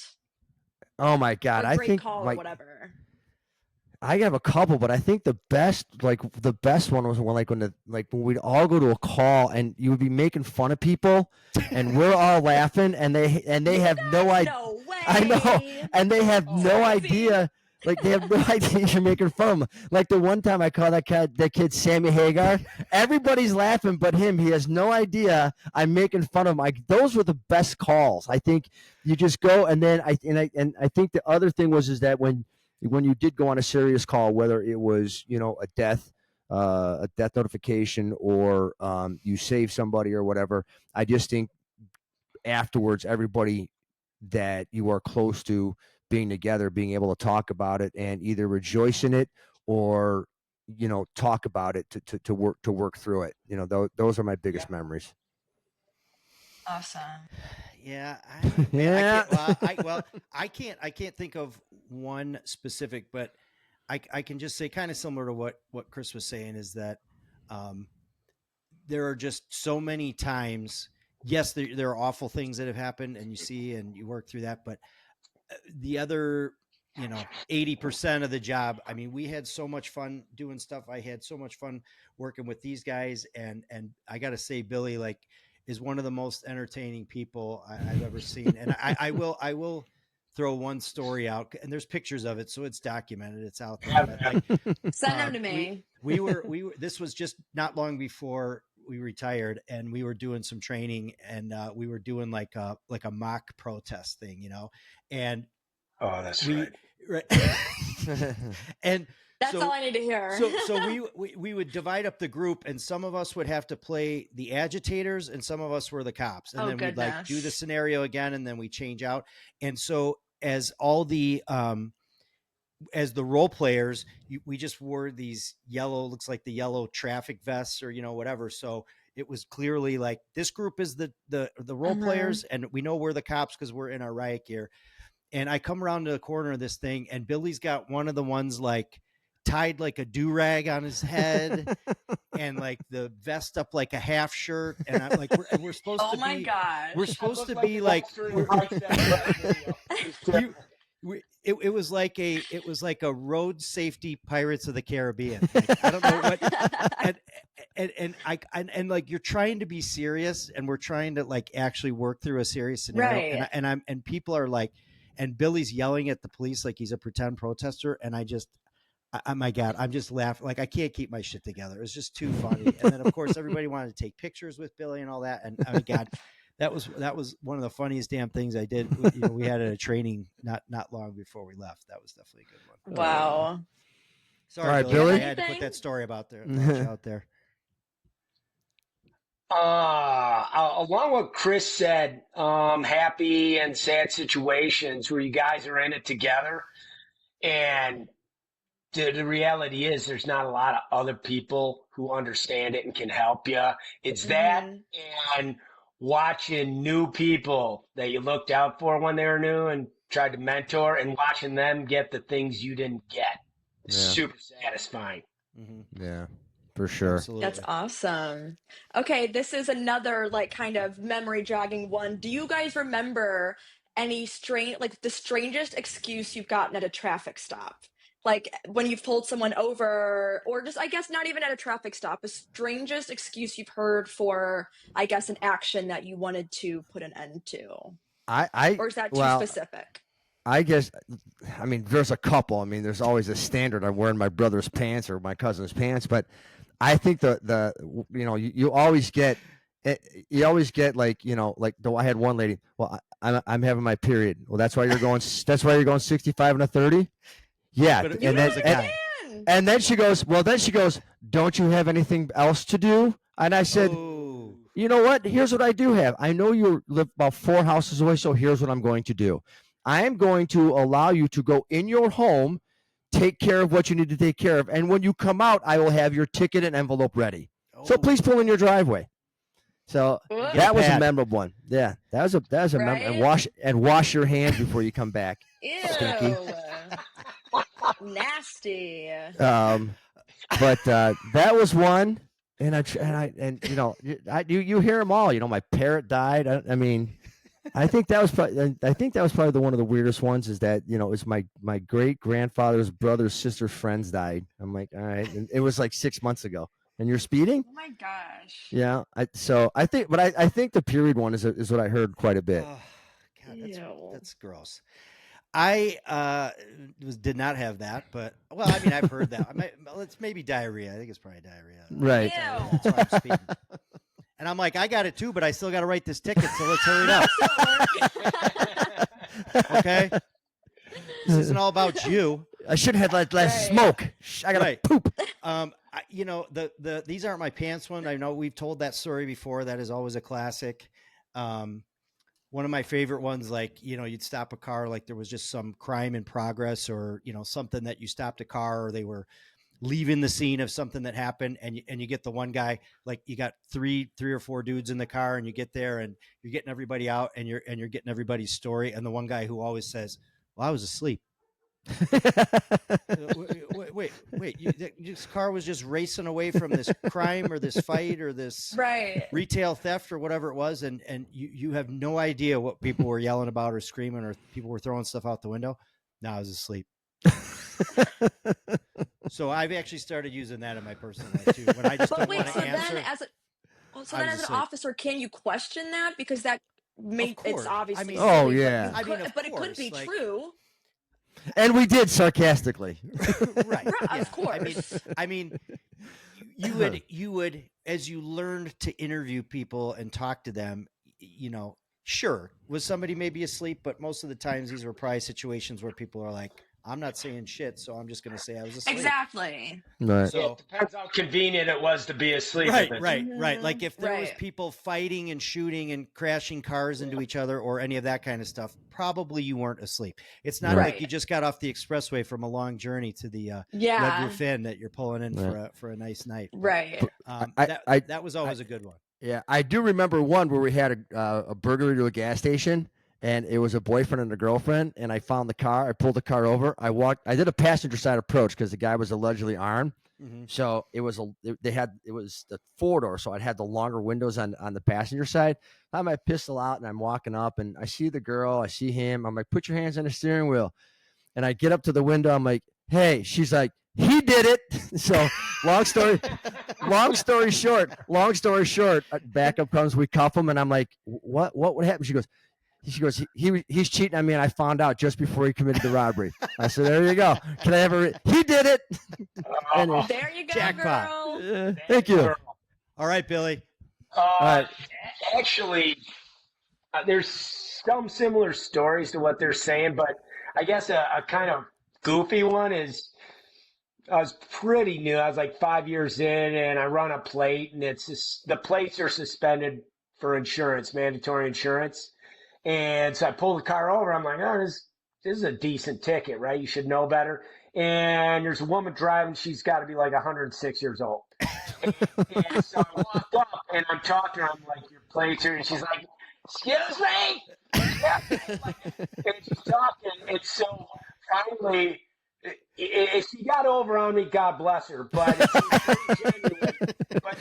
Oh my god. Or great I think call or whatever. I have a couple, but I think the best one was when we'd all go to a call and you would be making fun of people, and we're all laughing, and they have no idea. No way. I know, and they have no idea. Like, they have no idea you're making fun of them. Like the one time I called that kid Sammy Hagar, everybody's laughing but him. He has no idea I'm making fun of him. Like, those were the best calls. I think you just go, and then I think the other thing is that when you did go on a serious call, whether it was, you know, a death notification, or you save somebody or whatever, I just think afterwards, everybody that you are close to being together, being able to talk about it and either rejoice in it or, you know, talk about it to work through it. You know, those are my biggest memories. Awesome. Yeah. I can't think of one specific, but I can just say, kind of similar to what Chris was saying, is that there are just so many times. Yes, there are awful things that have happened, and you see and you work through that. But the other, 80% of the job, I mean, we had so much fun doing stuff. I had so much fun working with these guys, and I got to say, Billy, is one of the most entertaining people I've ever seen. And I will throw one story out, and there's pictures of it, so it's documented. It's out there. Send them to me. We were. This was just not long before we retired, and we were doing some training, and we were doing like a mock protest thing, and that's right. And that's all I need to hear. So we would divide up the group, and some of us would have to play the agitators, and some of us were the cops, and then we'd do the scenario again, and then we change out. And so as all the as the role players, we just wore these looks like the yellow traffic vests or, whatever. So it was clearly like, this group is the role players, and we know we're the cops because we're in our riot gear. And I come around to the corner of this thing, and Billy's got one of the ones tied like a do-rag on his head and the vest up like a half shirt. And I'm like, we're supposed to be, my God. We're supposed to be like, it was like a road safety Pirates of the Caribbean. I don't know what, and you're trying to be serious, and we're trying to actually work through a serious scenario. Right. And people are and Billy's yelling at the police like he's a pretend protester. And my God, I'm just laughing. I can't keep my shit together. It was just too funny. And then of course everybody wanted to take pictures with Billy and all that. And oh my God, that was one of the funniest damn things I did. We had a training not long before we left. That was definitely a good one. Wow. Sorry, all right, Billy. I Billy? had to put that story out there. Along what Chris said, happy and sad situations where you guys are in it together. And the reality is there's not a lot of other people who understand it and can help you. It's that. And watching new people that you looked out for when they were new and tried to mentor, and watching them get the things you didn't get. Yeah. Super satisfying. Mm-hmm. Yeah, for sure. Absolutely. That's awesome. Okay, this is another like kind of memory jogging one. Do you guys remember any like the strangest excuse you've gotten at a traffic stop? Like when you've pulled someone over, or just I guess not even at a traffic stop, a strangest excuse you've heard for, I guess, an action that you wanted to put an end to. Or is that too specific? I guess, I mean, there's a couple. I mean, there's always a standard. I'm wearing my brother's pants or my cousin's pants, but I think you always get like, I had one lady. Well, I'm having my period. Well, that's why you're going 65 and a 30. Yeah, and then she goes, don't you have anything else to do? And I said, you know what? Here's what I do have. I know you live about 4 houses away, so here's what I'm going to do. I am going to allow you to go in your home, take care of what you need to take care of, and when you come out, I will have your ticket and envelope ready. So please pull in your driveway. So that was a memorable one. Yeah, that was a memorable. And wash your hands before you come back. Ew. Stinky. Nasty. But that was one, and you hear them all. My parrot died. I mean, I think that was probably one of the weirdest ones. Is that it's my great grandfather's brother's sister's friends died. I'm like, all right, and it was like 6 months ago, and you're speeding. Oh my gosh. Yeah. I think the period one is what I heard quite a bit. Oh, God, that's gross. I did not have that, but I mean, I've heard that. It's maybe diarrhea. I think it's probably diarrhea. Right. That's why I'm speeding. And I'm like, I got it too, but I still got to write this ticket, so let's hurry it up. Okay? This isn't all about you. I should have had less smoke. I got to poop. These aren't my pants one. I know we've told that story before. That is always a classic. One of my favorite ones, like, you'd stop a car, like there was just some crime in progress, or, something that you stopped a car, or they were leaving the scene of something that happened, and you get the one guy, like you got three or four dudes in the car, and you get there and you're getting everybody out, and you're getting everybody's story. And the one guy who always says, well, I was asleep. wait, this car was just racing away from this crime or this fight or this retail theft or whatever it was, and you have no idea what people were yelling about or screaming, or people were throwing stuff out the window. No, I was asleep. So I've actually started using that in my personal life too, when I just don't want to answer. Then as an officer, can you question that? Because that it's obviously but it could be true. And we did sarcastically. Right. Yeah. Of course. I mean, you would, as you learned to interview people and talk to them, sure, was somebody maybe asleep, but most of the times these were probably situations where people are like, I'm not saying shit, so I'm just going to say I was asleep. Exactly. Right. So it depends how convenient it was to be asleep. Right. Mm-hmm. Right. Like if there was people fighting and shooting and crashing cars into each other or any of that kind of stuff, probably you weren't asleep. It's not like you just got off the expressway from a long journey to the Red Roof Inn that you're pulling in for a nice night. Right. That was always a good one. Yeah, I do remember one where we had a burglary to a gas station. And it was a boyfriend and a girlfriend, and I found the car. I pulled the car over. I did a passenger side approach because the guy was allegedly armed. Mm-hmm. So it was the 4-door, so I'd had the longer windows on the passenger side. I have my pistol out, and I'm walking up, and I see the girl. I see him. I'm like, put your hands on the steering wheel. And I get up to the window. I'm like, hey. She's like, he did it. So long story short, backup comes. We cuff him, and I'm like, what would happen? She goes, he's cheating on me, and I found out just before he committed the robbery. I said, there you go. Can I ever? He did it. Anyway. There you go, Jackpot. girl. Thank you. All right, Billy. All right. Actually, there's some similar stories to what they're saying, but I guess a kind of goofy one is I was pretty new. I was like 5 years in, and I run a plate, and the plates are suspended for insurance, mandatory insurance. And so I pull the car over. I'm like, oh, this is a decent ticket, right? You should know better. And there's a woman driving. She's got to be like 106 years old. And so I walked up and I'm talking to her. I'm like, your plates are, and she's like, excuse me? And she's talking. And so finally, she got over on me, God bless her, but it seems pretty genuine. But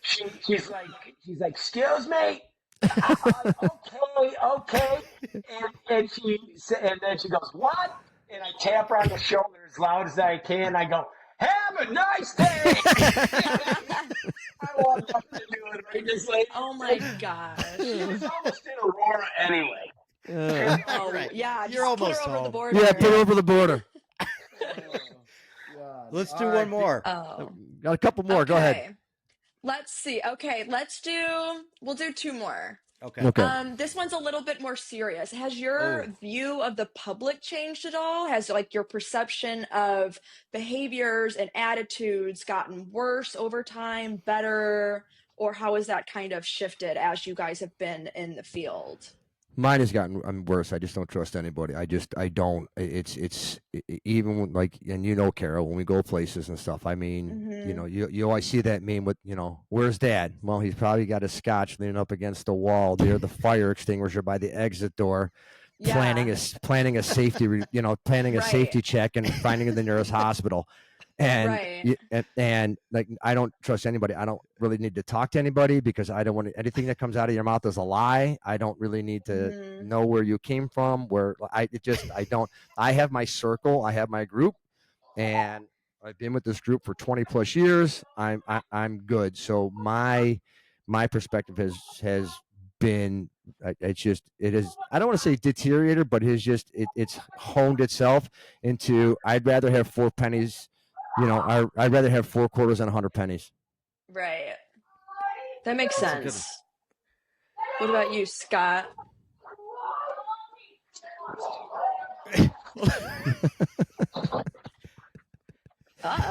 she's like, excuse me? Okay. And then she goes, what? And I tap her on the shoulder as loud as I can. I go, have a nice day. I want nothing to do with it. Just like, Oh my gosh. She was almost in Aurora anyway. Oh, Right. yeah. You're just almost put her over the home. border. Yeah, put it over the border. Let's do one more. Oh. Got a couple more. Go ahead. Okay. Let's see. Okay, we'll do two more. Okay. This one's a little bit more serious. Has your view of the public changed at all? Has like your perception of behaviors and attitudes gotten worse over time, better, or how has that kind of shifted as you guys have been in the field? Mine has gotten worse. I just don't trust anybody. I don't. It's even when, like, and Karah, when we go places and stuff. I mean, you always see that meme with, where's Dad? Well, he's probably got his scotch leaning up against the wall near the fire extinguisher by the exit door, planning a safety, planning a Right. safety check and finding the nearest hospital. And, Right. and like, I don't trust anybody. I don't really need to talk to anybody because I don't want anything that comes out of your mouth is a lie. I don't really need to know where you came from, I don't. I have my circle. I have my group, and I've been with this group for 20 plus years. I'm good. So my perspective has been, it is, I don't want to say deteriorated, but it's honed itself into, I'd rather have 4 pennies. I'd rather have 4 quarters than 100 pennies. Right. That makes sense. What about you, Scott?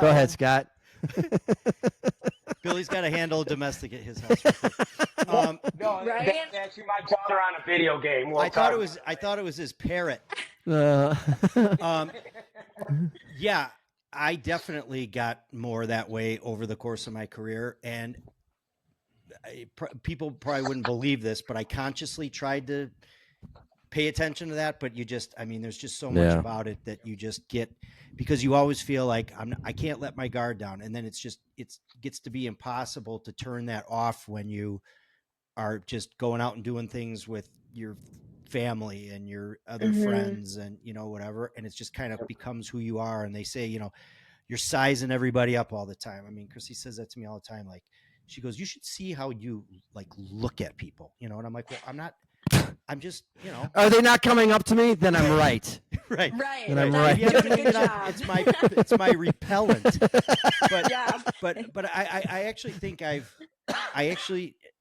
Go ahead, Scott. Billy's got to handle domestic at his house. No, Right? that's actually my daughter on a video game. I thought it was his parrot. Yeah, I definitely got more that way over the course of my career, and people probably wouldn't believe this, but I consciously tried to pay attention to that. But there's just so much about it that you just get, because you always feel like I can't let my guard down, and then it gets to be impossible to turn that off when you are just going out and doing things with your family and your other friends and whatever, and it's just kind of becomes who you are. And they say you're sizing everybody up all the time. I mean, Chrissy says that to me all the time. Like, she goes, you should see how you like look at people, and I'm like, well, I'm not, I'm just, are they not coming up to me? Then I'm right. right then I'm right. You're doing a good job. It's my repellent. But Yeah. but I actually think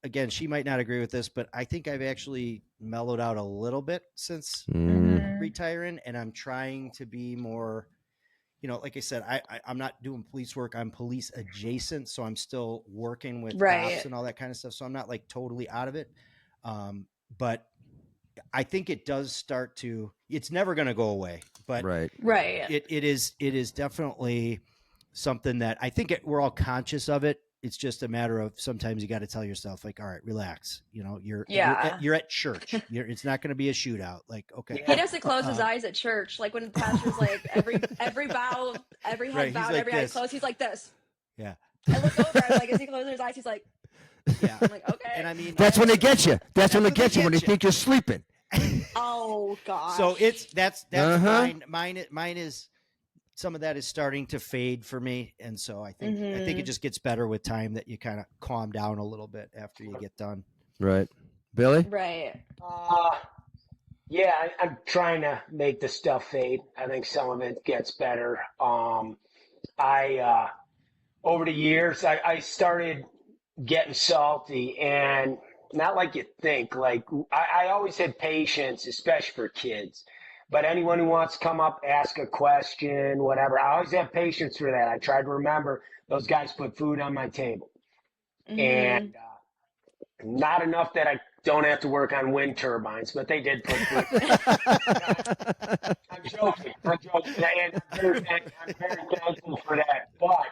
again, she might not agree with this, but I think I've actually mellowed out a little bit since retiring, and I'm trying to be more, like I said, I'm not doing police work. I'm police adjacent, so I'm still working with cops and all that kind of stuff. So I'm not like totally out of it. But I think it does start to, it's never going to go away, but Right. It is definitely something that I think we're all conscious of it. It's just a matter of sometimes you got to tell yourself, like, all right, relax. You're at church. It's not going to be a shootout. Like, okay. He doesn't close his eyes at church. Like when the pastor's like every bow, every head bowed, like every eye this. closed. He's like this. Yeah. I look over. I'm like, is he closing his eyes? He's like, yeah. I'm like, okay. And I mean, That's when they get you. That's when they get you when they think you're sleeping. Oh gosh. So that's mine is, some of that is starting to fade for me, and so I think it just gets better with time, that you kind of calm down a little bit after you get done. Right, Billy. Right. Yeah, I'm trying to make the stuff fade. I think some of it gets better. I over the years, I started getting salty, and not like you think. Like I always had patience, especially for kids. But anyone who wants to come up, ask a question, whatever, I always have patience for that. I try to remember those guys put food on my table. And not enough that I don't have to work on wind turbines, but they did put food. I'm joking. And I'm very thankful for that. But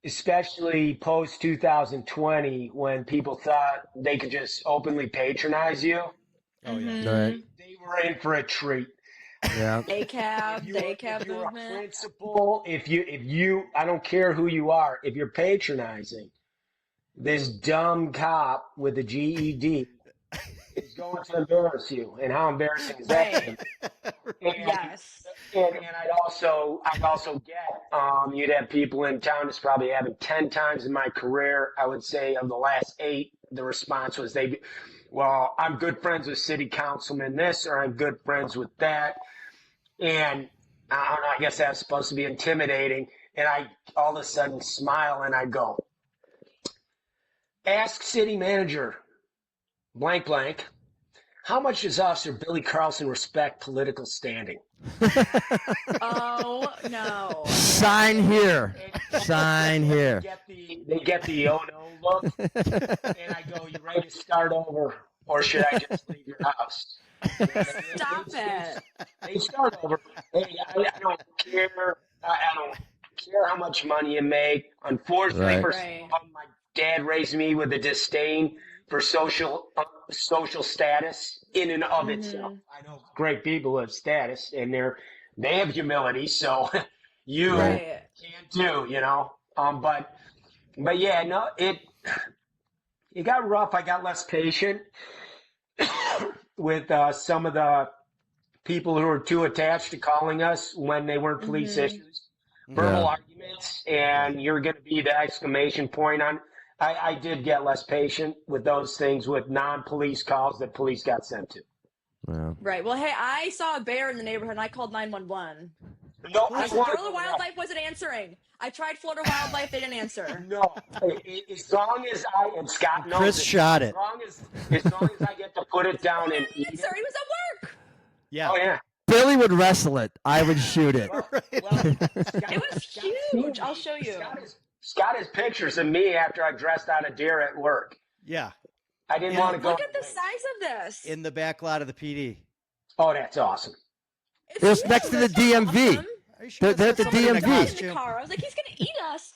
especially post 2020 when people thought they could just openly patronize you. Oh yeah. Right. They were in for a treat. Yeah. ACAB, the ACAB If you're a movement. principal, if you, I don't care who you are, if you're patronizing, this dumb cop with a GED is going to embarrass you. And how embarrassing is that? Right. And, Yes. and I'd also get, you'd have people in town that's probably happened 10 times in my career. I would say of the last 8, the response was well, I'm good friends with city councilman this, or I'm good friends with that. And I don't know, I guess that's supposed to be intimidating. And I all of a sudden smile and I go, ask city manager blank blank, how much does Officer Billy Carlson respect political standing? Oh no. Sign here. Sign here. They get the oh no look, and I go, you ready to start over, or should I just leave your house? Stop it. They start over. Hey, I don't care. I don't care how much money you make. Unfortunately, Right. for some of them, my dad raised me with a disdain for social status in and of itself. I know great people have status, and they have humility, so you Right. can too, you know. But yeah, no, it got rough. I got less patient with some of the people who were too attached to calling us when they weren't police issues, verbal arguments, and you're going to be the exclamation point on. I did get less patient with those things with non-police calls that police got sent to. Yeah. Right. Well, hey, I saw a bear in the neighborhood and I called 911. No, I want Florida Wildlife wasn't answering. I tried Florida Wildlife, they didn't answer. No, as long as and Scott knows Chris it, shot it. As long as I get to put it down and eat Answer. it. He was at work. Yeah. Oh yeah. Billy would wrestle it. I would shoot it. Well, It was huge. I'll show you. Scott has pictures of me after I dressed out a deer at work. Yeah. I didn't want to go. Look at the size of this. In the back lot of the PD. Oh, that's awesome. It's It was huge. next to the That's DMV. awesome. Are you sure They're at the that's somebody in a DMV. In the costume? car. I was like, he's gonna eat us.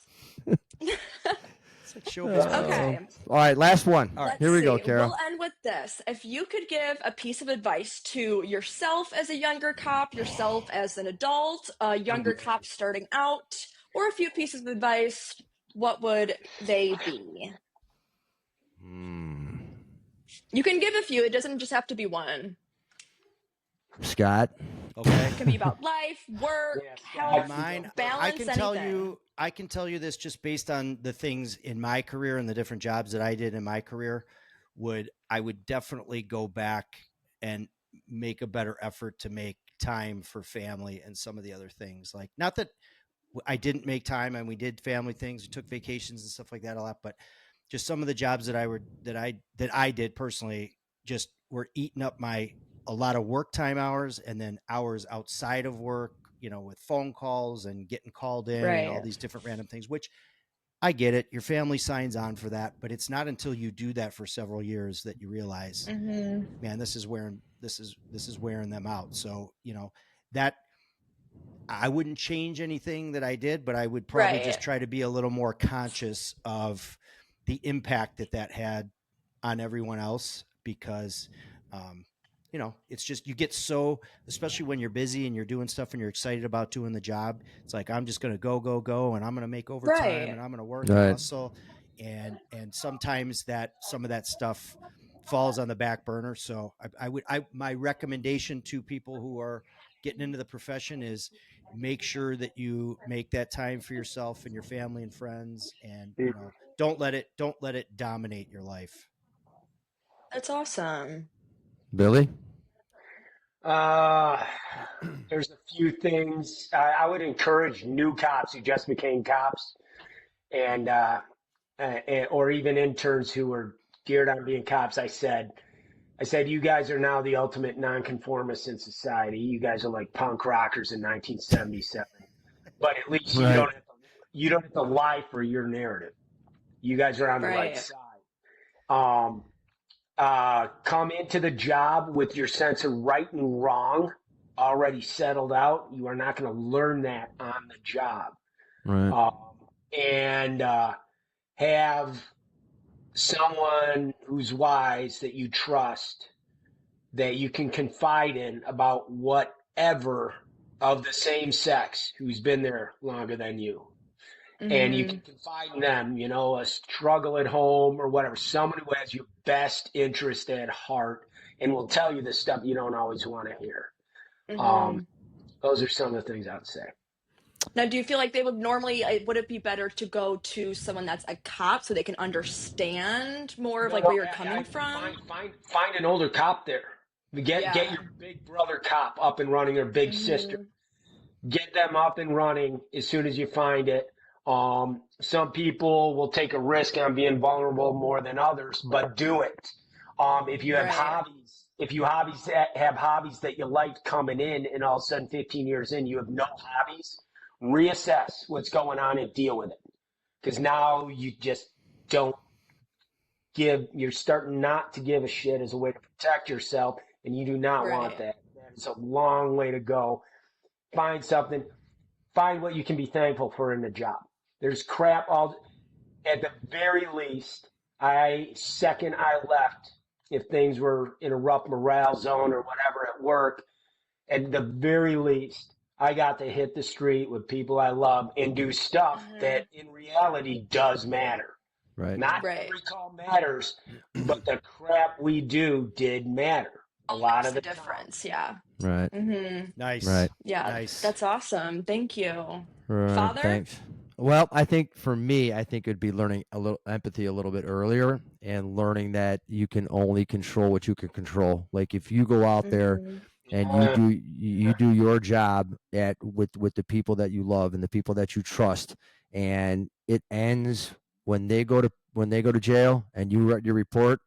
It's like show business. Okay. All right, last one. All right. Here we go, See. Karah. We'll end with this. If you could give a piece of advice to yourself as a younger cop, yourself as an adult, a younger cop starting out, or a few pieces of advice, what would they be? You can give a few. It doesn't just have to be one. Scott. Okay. It can be about life, work, health, Mine, balance, I can tell anything. I can tell you this just based on the things in my career and the different jobs that I did in my career. I would definitely go back and make a better effort to make time for family and some of the other things. Like, not that I didn't make time and we did family things, we took vacations and stuff like that a lot, but just some of the jobs that I did personally just were eating up a lot of work time hours and then hours outside of work, you know, with phone calls and getting called in and all these different random things, which I get it. Your family signs on for that, but it's not until you do that for several years that you realize, man, this is wearing them out. So, you know, that I wouldn't change anything that I did, but I would probably just try to be a little more conscious of the impact that had on everyone else, because, you know, it's just, you get so, especially when you're busy and you're doing stuff and you're excited about doing the job. It's like, I'm just going to go, and I'm going to make overtime and I'm going to work and hustle. And sometimes some of that stuff falls on the back burner. So my recommendation to people who are getting into the profession is make sure that you make that time for yourself and your family and friends, and, you know, don't let it dominate your life. That's awesome. Billy? There's a few things I would encourage new cops who just became cops, and or even interns who are geared on being cops. I said, you guys are now the ultimate nonconformists in society. You guys are like punk rockers in 1977, but at least you don't have to lie for your narrative. You guys are on the right side. Come into the job with your sense of right and wrong already settled out. You are not going to learn that on the job. Right. And have someone who's wise that you trust, that you can confide in about whatever, of the same sex who's been there longer than you. And you can confide in them, a struggle at home or whatever, someone who has your best interest at heart and will tell you the stuff you don't always want to hear. Those are some of the things I would say. Now, do you feel like they would normally, would it be better to go to someone that's a cop so they can understand more of like where you're coming from? Find an older cop there. Get your big brother cop up and running, or big sister. Get them up and running as soon as you find it. Some people will take a risk on being vulnerable more than others, but do it. If you have hobbies, have hobbies that you liked coming in, and all of a sudden 15 years in, you have no hobbies, reassess what's going on and deal with it. Because now you just don't you're starting not to give a shit as a way to protect yourself, and you do not want that. It's a long way to go. Find something. Find what you can be thankful for in the job. There's crap at the very least. Second I left, if things were in a rough morale zone or whatever at work, at the very least, I got to hit the street with people I love and do stuff that in reality does matter. Right. Not every call matters, but the crap we do did matter. A lot of the difference, time. Right. Nice. Right. Yeah, nice. That's awesome. Thank you. Right. Father? Thanks. Well, I think for me, it'd be learning a little empathy a little bit earlier, and learning that you can only control what you can control. Like if you go out there and you do your job with the people that you love and the people that you trust, and it ends when they go to jail and you write your report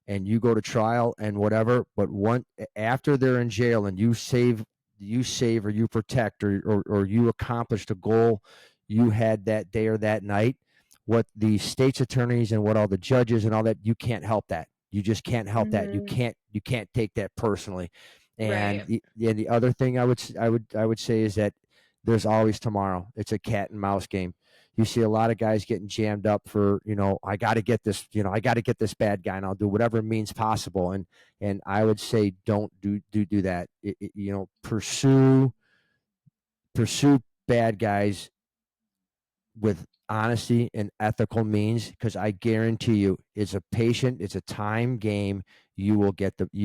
and you go to trial and whatever. But after they're in jail and you save or you protect or you accomplished a goal you had that day or that night, what the state's attorneys and what all the judges and all that, you can't help that. You just can't help that. You can't take that personally. And the other thing I would say is that there's always tomorrow. It's a cat and mouse game. You see a lot of guys getting jammed up for, I got to get this, I got to get this bad guy, and I'll do whatever means possible. And I would say don't do that. Pursue bad guys with honesty and ethical means, because I guarantee you, it's a time game. You will get them. But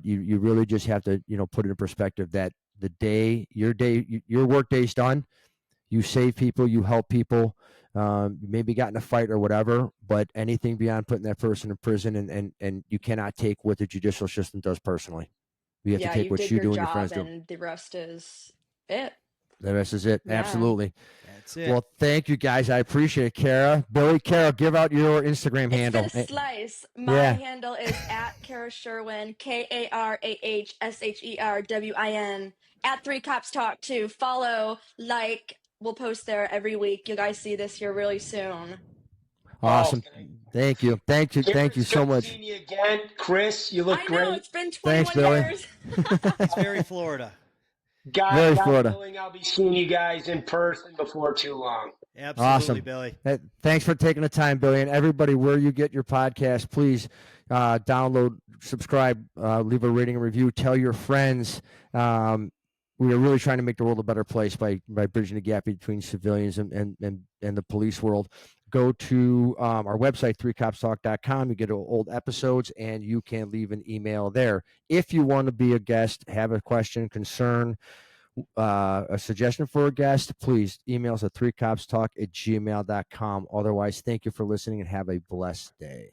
you really just have to, put it in perspective that your work day's done, you save people, you help people, maybe got in a fight or whatever, but anything beyond putting that person in prison, and you cannot take what the judicial system does personally. You have to take what you do and your friends do. And the rest is it. The rest is it. Yeah. Absolutely. That's it. Well, thank you guys. I appreciate it, Karah. Billy, Karah, give out your Instagram handle. It's been a slice. My handle is at Karah Sherwin, KarahSherwin, at 3 Cops Talk too. Follow, we'll post there every week. You guys see this here really soon. Awesome. Thank you. Thank you so much. Seeing you again, Chris. You look great. I know, it's been 21 years. It's very Florida. God willing, I'll be seeing you guys in person before too long. Absolutely, awesome. Billy. Thanks for taking the time, Billy. And everybody, where you get your podcast, please download, subscribe, leave a rating and review. Tell your friends. We are really trying to make the world a better place by bridging the gap between civilians and the police world. Go to our website, 3copstalk.com. You get old episodes, and you can leave an email there. If you want to be a guest, have a question, concern, a suggestion for a guest, please email us at 3copstalk@gmail.com. Otherwise, thank you for listening and have a blessed day.